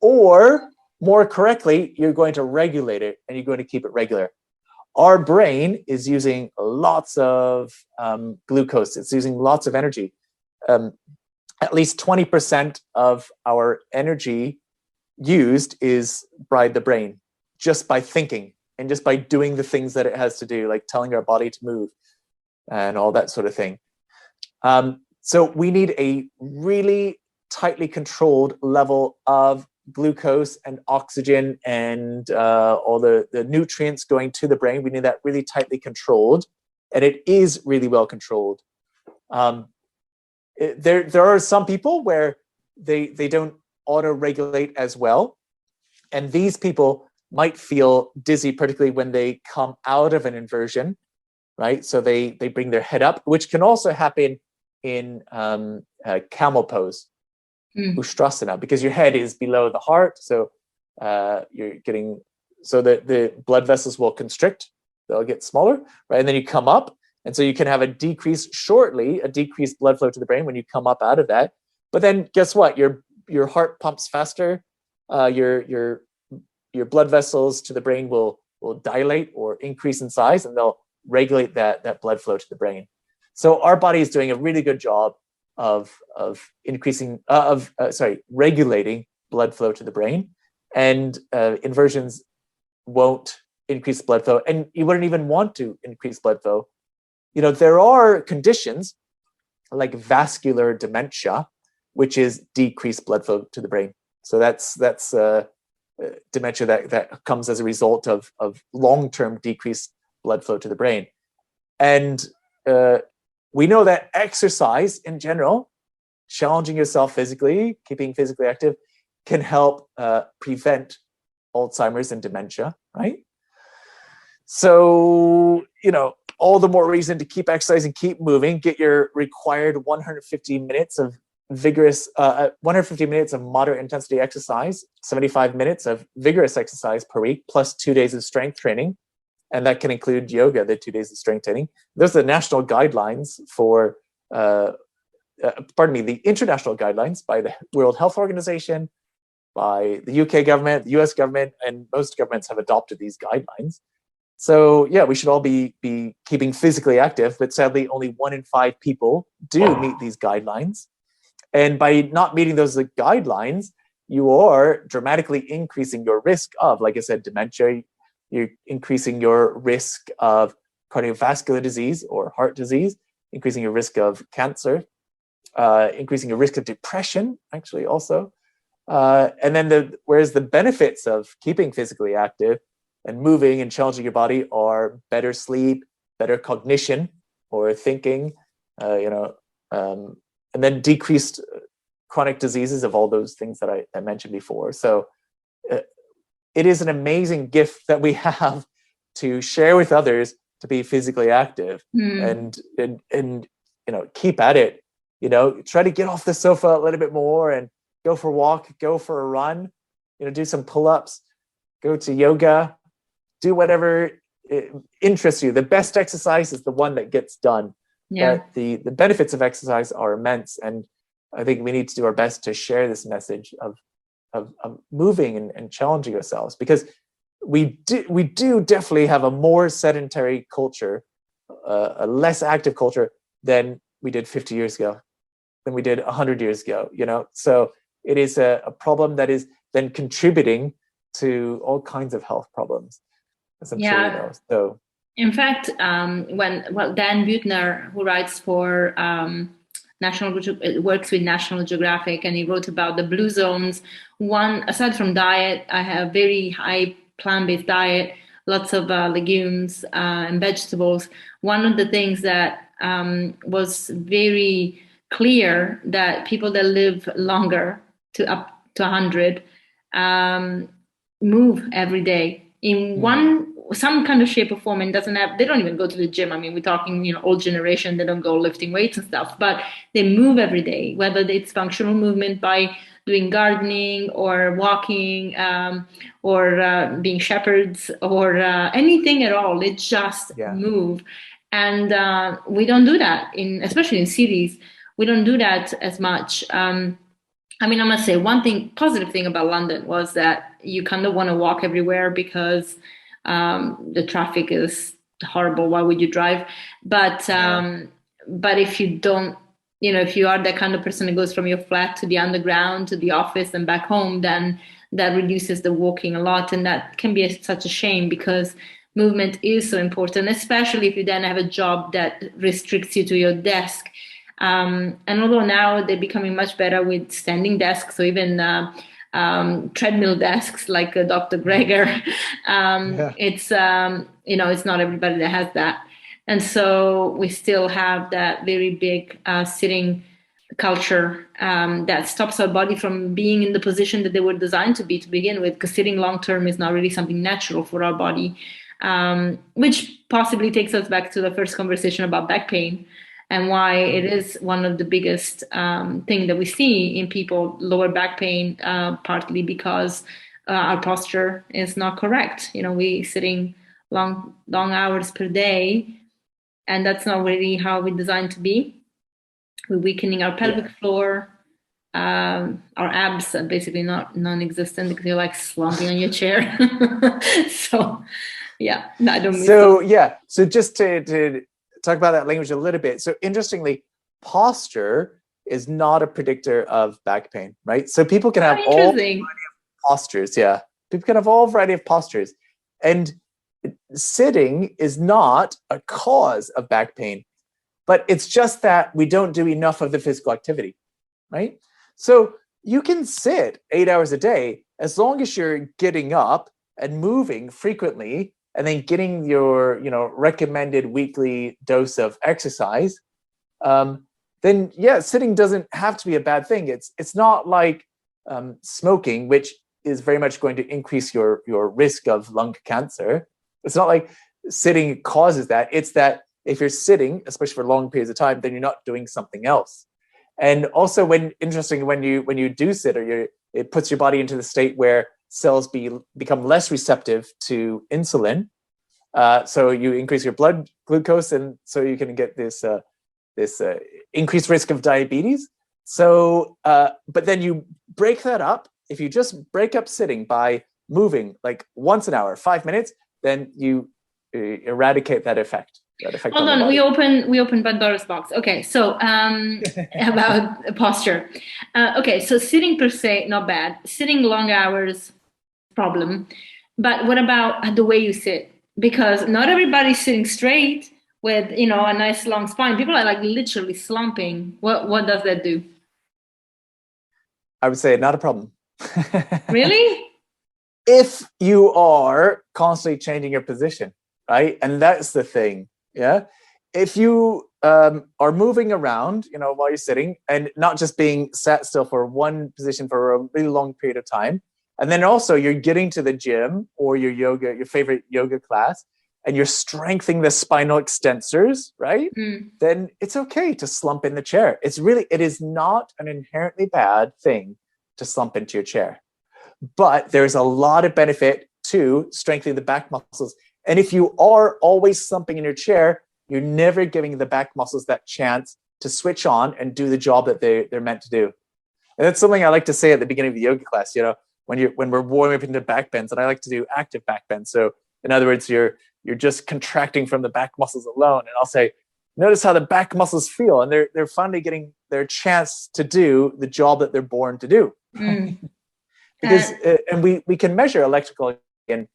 Or more correctly, you're going to regulate it, and you're going to keep it regular. Our brain is using lots of glucose. It's using lots of energy. At least 20% of our energy used is by the brain, just by thinking and just by doing the things that it has to do, like telling our body to move and all that sort of thing. So we need a really tightly controlled level of glucose and oxygen and all the nutrients going to the brain. We need that really tightly controlled, and it is really well controlled. There are some people where they don't auto-regulate as well, and these people might feel dizzy, particularly when they come out of an inversion, right? So they bring their head up, which can also happen in camel pose, Ustrasana, because your head is below the heart, so you're getting, so that the blood vessels will constrict, they'll get smaller, right? And then you come up, and so you can have a decreased blood flow to the brain when you come up out of that. But then guess what? Your heart pumps faster, your blood vessels to the brain will dilate or increase in size, and they'll regulate that blood flow to the brain. So our body is doing a really good job of regulating blood flow to the brain, and inversions won't increase blood flow, and you wouldn't even want to increase blood flow. You know, there are conditions like vascular dementia, which is decreased blood flow to the brain. So that's dementia that comes as a result of long-term decreased blood flow to the brain. And we know that exercise in general, challenging yourself physically, keeping physically active, can help prevent Alzheimer's and dementia, right? So, you know, all the more reason to keep exercising, keep moving, get your required 150 minutes of vigorous, 150 minutes of moderate intensity exercise, 75 minutes of vigorous exercise per week, plus 2 days of strength training. And that can include yoga, the 2 days of strength training. Those are the national guidelines for, the international guidelines by the World Health Organization, by the UK government, the US government, and most governments have adopted these guidelines. So yeah, we should all be keeping physically active, but sadly only 1 in 5 people do meet these guidelines. And by not meeting those guidelines, you are dramatically increasing your risk of, like I said, dementia. You're increasing your risk of cardiovascular disease or heart disease, increasing your risk of cancer, increasing your risk of depression, actually also. And then whereas the benefits of keeping physically active and moving and challenging your body are better sleep, better cognition or thinking, and then decreased chronic diseases of all those things that I mentioned before. So it is an amazing gift that we have to share with others to be physically active and keep at it. Try to get off the sofa a little bit more and go for a walk, go for a run, do some pull-ups, go to yoga, do whatever interests you. The best exercise is the one that gets done. Yeah. But the benefits of exercise are immense. And I think we need to do our best to share this message of moving and challenging ourselves, because we do definitely have a more sedentary culture, a less active culture than we did 50 years ago, than we did 100 years ago, So it is a problem that is then contributing to all kinds of health problems, as I'm sure you know. So, in fact, Dan Buettner, who writes for works with National Geographic, and he wrote about the blue zones. One, aside from diet, I have very high plant-based diet, lots of legumes and vegetables. One of the things that was very clear, that people that live longer to up to 100 move every day in some kind of shape or form, and they don't even go to the gym. I mean, we're talking, old generation, they don't go lifting weights and stuff, but they move every day, whether it's functional movement by doing gardening or walking or being shepherds or anything at all. They just move. And we don't do that, especially in cities. We don't do that as much. I must say positive thing about London was that you kind of want to walk everywhere because the traffic is horrible. Why would you drive? But if you don't, if you are that kind of person that goes from your flat to the underground to the office and back home, then that reduces the walking a lot. And that can be such a shame because movement is so important, especially if you then have a job that restricts you to your desk. And although now they're becoming much better with standing desks, so even treadmill desks like Dr. Greger, it's it's not everybody that has that, and so we still have that very big sitting culture that stops our body from being in the position that they were designed to be to begin with, because sitting long term is not really something natural for our body, which possibly takes us back to the first conversation about back pain and why it is one of the biggest thing that we see in people, lower back pain, partly because our posture is not correct. We sitting long hours per day, and that's not really how we're designed to be. We're weakening our pelvic floor. Our abs are basically non-existent because you're like slumping on your chair. So, yeah, no, I don't. So just to talk about that language a little bit. So interestingly, posture is not a predictor of back pain, right? So people can have all variety of postures. Yeah, people can have all variety of postures, and sitting is not a cause of back pain. But it's just that we don't do enough of the physical activity, right? So you can sit 8 hours a day as long as you're getting up and moving frequently and then getting your recommended weekly dose of exercise. Then sitting doesn't have to be a bad thing. It's not like smoking, which is very much going to increase your risk of lung cancer. It's not like sitting causes that. It's that if you're sitting, especially for long periods of time, then you're not doing something else. And also, when you do sit, it puts your body into the state where cells become less receptive to insulin. So you increase your blood glucose, and so you can get this increased risk of diabetes. So, but then you break that up. If you just break up sitting by moving like once an hour, 5 minutes, then you eradicate that effect. Hold on, we open Pandora's box. Okay, so about posture. Okay, so sitting per se, not bad. Sitting long hours, problem. But what about the way you sit? Because not everybody's sitting straight with a nice long spine. People are like literally slumping. What does that do? I would say not a problem. Really? If you are constantly changing your position, right? And that's the thing. Yeah. If you are moving around, while you're sitting, and not just being sat still for one position for a really long period of time, and then also you're getting to the gym or your favorite yoga class, and you're strengthening the spinal extensors, right? Then it's okay to slump in the chair. It is not an inherently bad thing to slump into your chair. But there's a lot of benefit to strengthening the back muscles. And if you are always slumping in your chair, you're never giving the back muscles that chance to switch on and do the job that they're meant to do. And that's something I like to say at the beginning of the yoga class, when we're warming up into back bends, and I like to do active back bends. So in other words, you're just contracting from the back muscles alone. And I'll say, notice how the back muscles feel, and they're finally getting their chance to do the job that they're born to do. Because and we can measure electrical again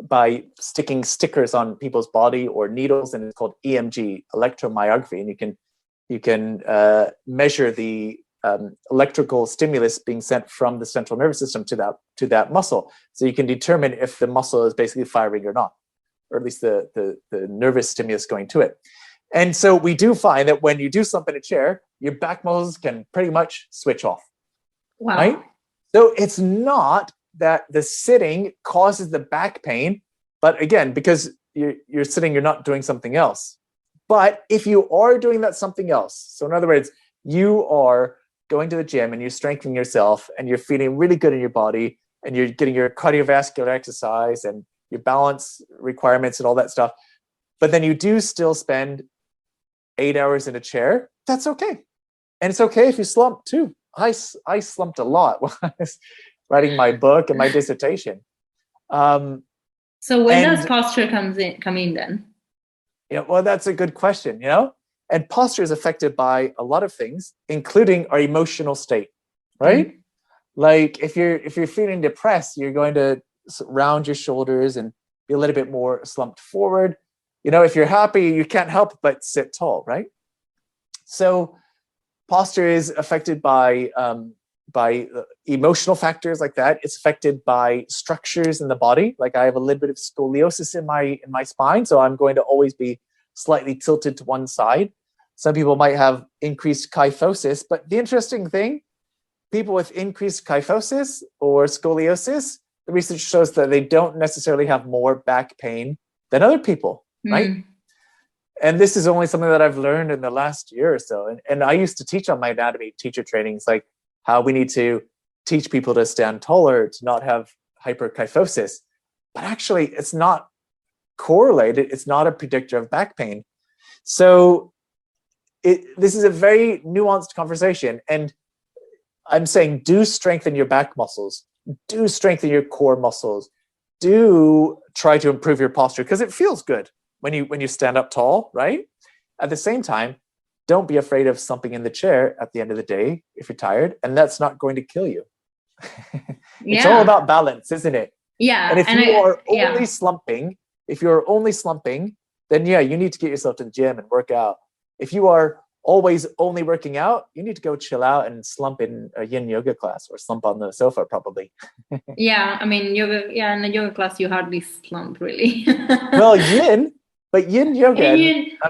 by sticking stickers on people's body or needles, and it's called EMG, electromyography, and you can measure the electrical stimulus being sent from the central nervous system to that muscle, so you can determine if the muscle is basically firing or not, or at least the nervous stimulus going to it. And so we do find that when you do slump in a chair, your back muscles can pretty much switch off. Wow. Right? So it's not that the sitting causes the back pain, but again, because you're sitting, you're not doing something else. But if you are doing that something else, so in other words, you are going to the gym and you're strengthening yourself and you're feeling really good in your body and you're getting your cardiovascular exercise and your balance requirements and all that stuff, but then you do still spend 8 hours in a chair, that's okay. And it's okay if you slump too. I slumped a lot when I was writing my book and my dissertation. So when does posture come in then? Yeah, well, that's a good question, And posture is affected by a lot of things, including our emotional state, right? Like if you're feeling depressed, you're going to round your shoulders and be a little bit more slumped forward. If you're happy, you can't help but sit tall, right? So posture is affected by emotional factors like that. It's affected by structures in the body. Like I have a little bit of scoliosis in my spine, so I'm going to always be slightly tilted to one side. Some people might have increased kyphosis, but the interesting thing, people with increased kyphosis or scoliosis, the research shows that they don't necessarily have more back pain than other people, right? And this is only something that I've learned in the last year or so. And I used to teach on my anatomy teacher trainings, like how we need to teach people to stand taller, to not have hyperkyphosis. But actually, it's not correlated. It's not a predictor of back pain. So this is a very nuanced conversation. And I'm saying do strengthen your back muscles. Do strengthen your core muscles. Do try to improve your posture because it feels good when you stand up tall, right? At the same time, don't be afraid of slumping in the chair at the end of the day if you're tired, and that's not going to kill you. It's all about balance, isn't it? Yeah. And if you're only slumping, then yeah, you need to get yourself to the gym and work out. If you are always only working out, you need to go chill out and slump in a yin yoga class or slump on the sofa probably. Yeah, I mean yoga. Yeah, in a yoga class you hardly slump really. Well, yin yoga.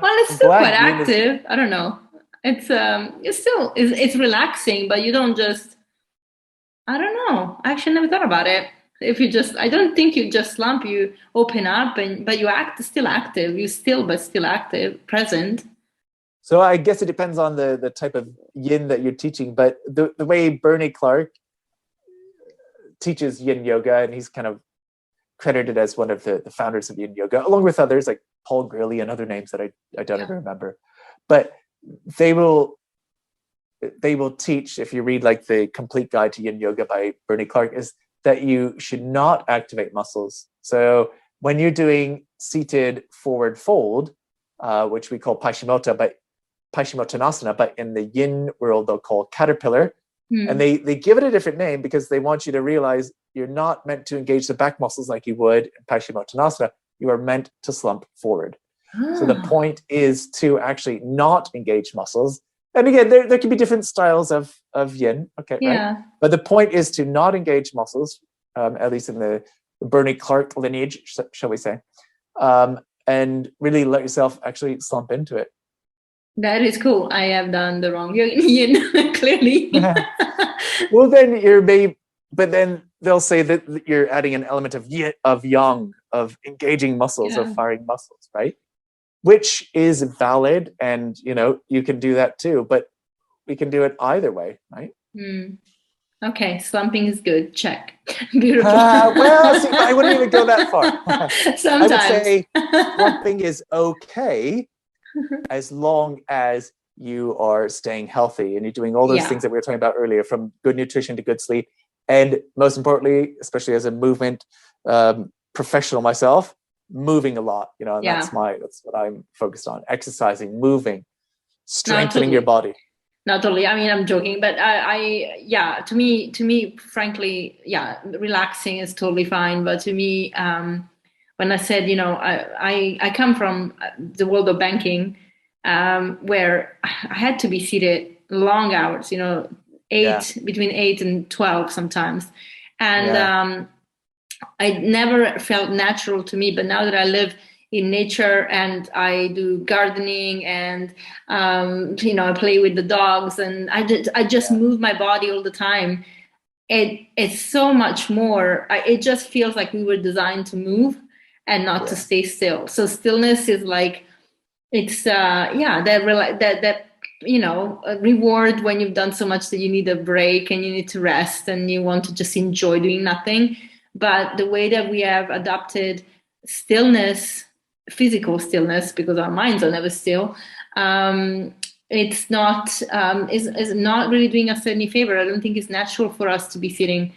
Well, it's still quite active. I don't know. It's it's relaxing, but you don't just. I don't know. I actually never thought about it. I don't think you just slump. You open up, but you still active. But still active, present. So I guess it depends on the type of yin that you're teaching, but the way Bernie Clark teaches yin yoga, and he's kind of credited as one of the founders of yin yoga, along with others like Paul Grilly and other names that I don't even remember. But they will teach, if you read like the Complete Guide to Yin Yoga by Bernie Clark, is that you should not activate muscles. So when you're doing seated forward fold, which we call Paschimottanasana, but in the yin world they'll call caterpillar. And they give it a different name because they want you to realize you're not meant to engage the back muscles like you would in Paschimottanasana. You are meant to slump forward. So the point is to actually not engage muscles. And again, there can be different styles of yin, okay, yeah. Right? But the point is to not engage muscles, at least in the Bernie Clark lineage, shall we say, and really let yourself actually slump into it. That is cool. I have done the wrong yin, clearly. Well, then but then they'll say that you're adding an element of yin, of yang, of engaging muscles, of firing muscles, right? Which is valid, and you can do that too, but we can do it either way, right? Okay, slumping is good. Check. Beautiful. Well, see, I wouldn't even go that far. Sometimes. I would say slumping is okay as long as you are staying healthy and you're doing all those things that we were talking about earlier, from good nutrition to good sleep, and most importantly, especially as a movement professional myself, moving a lot. And that's what I'm focused on: exercising, moving, strengthening your body. Not totally. I mean, I'm joking, but to me, frankly, relaxing is totally fine. But to me, when I said, I come from the world of banking, where I had to be seated long hours, between 8 and 12 sometimes. And I never felt natural to me. But now that I live in nature and I do gardening and I play with the dogs and I just move my body all the time, it's so much more. It just feels like we were designed to move and not to stay still. So stillness is like, it's that reward when you've done so much that you need a break and you need to rest and you want to just enjoy doing nothing. But the way that we have adopted stillness, physical stillness, because our minds are never still, it's not is not really doing us any favor. I don't think it's natural for us to be sitting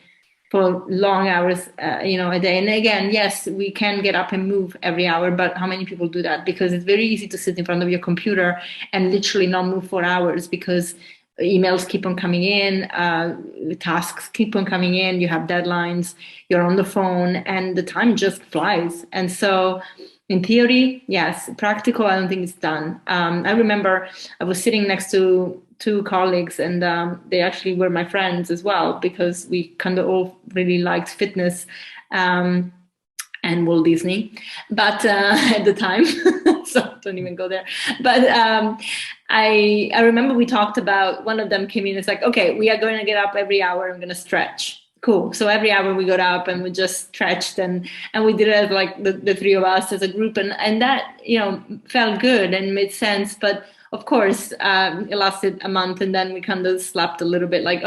for long hours, a day. And again, yes, we can get up and move every hour, but how many people do that? Because it's very easy to sit in front of your computer and literally not move for hours, because emails keep on coming in, tasks keep on coming in, you have deadlines, you're on the phone, and the time just flies. And so in theory, yes. Practical, I don't think it's done. I remember I was sitting next to two colleagues, and they actually were my friends as well, because we kind of all really liked fitness and Walt Disney, but at the time, so don't even go there. But I remember we talked about, one of them came in, it's like, okay, we are going to get up every hour, I'm going to stretch. Cool. So every hour we got up and we just stretched, and we did it as like the three of us as a group, and that, felt good and made sense. But of course, it lasted a month, and then we kind of slacked a little bit, like,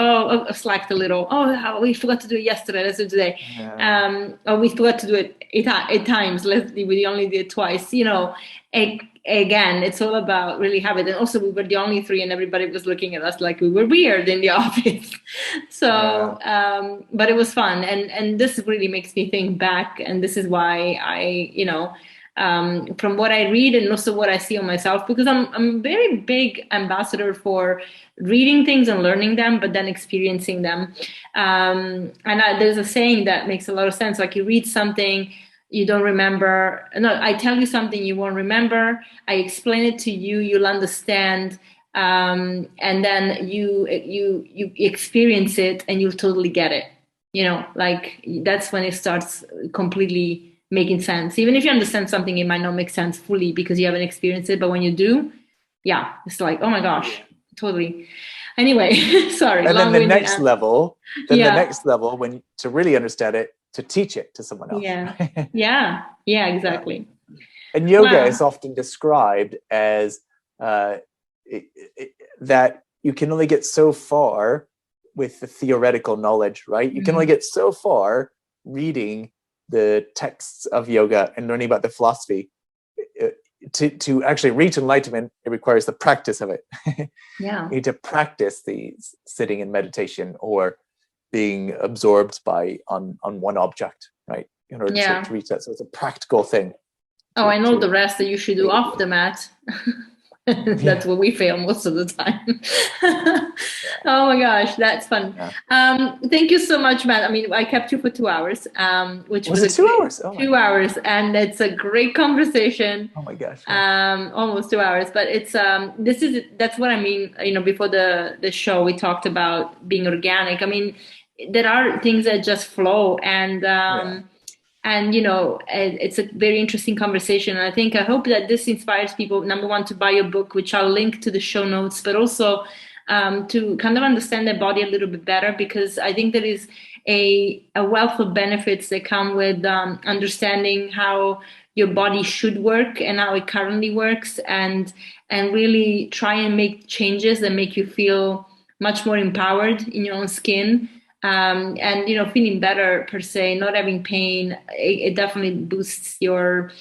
slacked a little. Oh, we forgot to do it yesterday. Let's do it today. Yeah. Or we forgot to do it eight times. We only did it twice. Again, it's all about really habit. And also, we were the only three, and everybody was looking at us like we were weird in the office. So, yeah. But it was fun, and this really makes me think back. And this is why from what I read and also what I see on myself, because I'm a very big ambassador for reading things and learning them, but then experiencing them. There's a saying that makes a lot of sense. Like, you read something, you don't remember. No, I tell you something, you won't remember. I explain it to you, you'll understand. And then you experience it and you'll totally get it. Like, that's when it starts completely making sense. Even if you understand something, it might not make sense fully because you haven't experienced it. But when you do, yeah, it's like, oh my gosh, totally. Anyway, sorry. And then the next level, when to really understand it, to teach it to someone else. Yeah, exactly. And yoga is often described as that you can only get so far with the theoretical knowledge, right? You can only get so far reading the texts of yoga and learning about the philosophy. To actually reach enlightenment, it requires the practice of it. Yeah. You need to practice the sitting in meditation or being absorbed on one object, right? In order to reach that. So it's a practical thing. And all the rest that you should do off the mat. That's what we fail most of the time. Oh my gosh, that's fun. Thank you so much, Matt. I mean, I kept you for 2 hours, which was 2 hours. 2 hours, and it's a great conversation. Oh my gosh. Almost 2 hours, but it's that's what I mean. Before the show, we talked about being organic. I mean, there are things that just flow, and it's a very interesting conversation. And I hope that this inspires people, number one, to buy your book, which I'll link to the show notes, but also to kind of understand their body a little bit better, because I think there is a wealth of benefits that come with understanding how your body should work and how it currently works, and really try and make changes that make you feel much more empowered in your own skin. And feeling better per se, not having pain, it definitely boosts your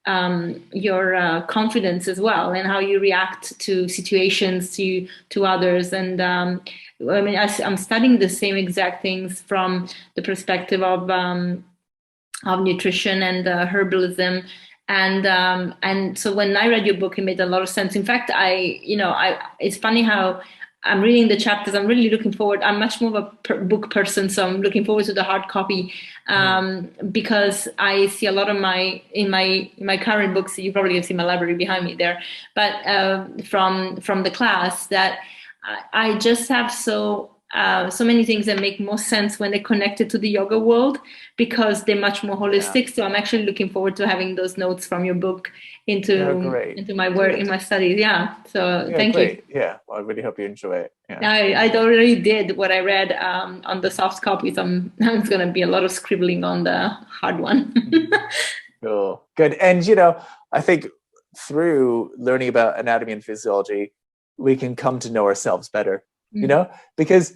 confidence as well, and how you react to situations, to others. And I'm studying the same exact things from the perspective of nutrition and herbalism. And so when I read your book, it made a lot of sense. In fact, it's funny how I'm reading the chapters. I'm really looking forward. I'm much more of a book person, so I'm looking forward to the hard copy because I see a lot of in my current books. You probably have seen my library behind me there, but from the class, that I just have so many things that make more sense when they're connected to the yoga world, because they're much more holistic. So I'm actually looking forward to having those notes from your book into my work, in my studies. So thank you. Well, I really hope you enjoy it. I already did what I read on the soft copies. It's going to be a lot of scribbling on the hard one. Cool, good. And I think through learning about anatomy and physiology, we can come to know ourselves better. Because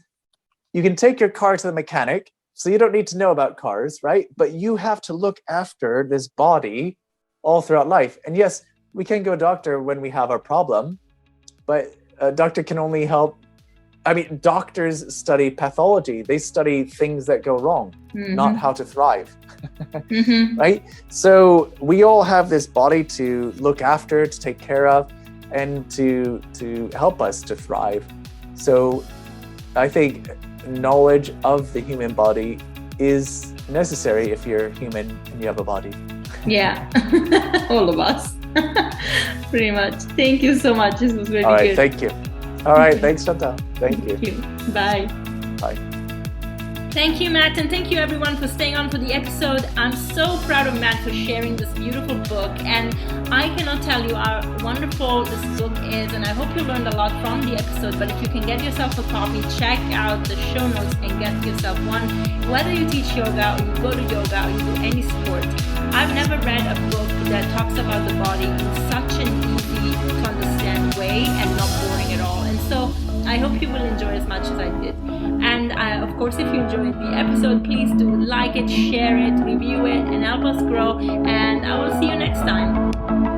you can take your car to the mechanic, so you don't need to know about cars, right? But you have to look after this body all throughout life. And yes, we can go to a doctor when we have our problem, but a doctor can only help. I mean, doctors study pathology. They study things that go wrong, not how to thrive, right? So we all have this body to look after, to take care of, and to help us to thrive. So I think knowledge of the human body is necessary if you're human and you have a body. Yeah, all of us. Pretty much. Thank you so much. This was really All right, good. thank you. All right, thanks, Chantal. Thank you. Bye. Bye. Thank you, Matt, and thank you everyone for staying on for the episode. I'm so proud of Matt for sharing this beautiful book, and I cannot tell you how wonderful this book is, and I hope you learned a lot from the episode. But if you can get yourself a copy, check out the show notes and get yourself one. Whether you teach yoga or you go to yoga or you do any sport, I've never read a book that talks about the body in such an easy to understand way and not boring at all. And so I hope you will enjoy as much as I did. And of course, if you enjoyed the episode, please do like it, share it, review it, and help us grow. And I will see you next time.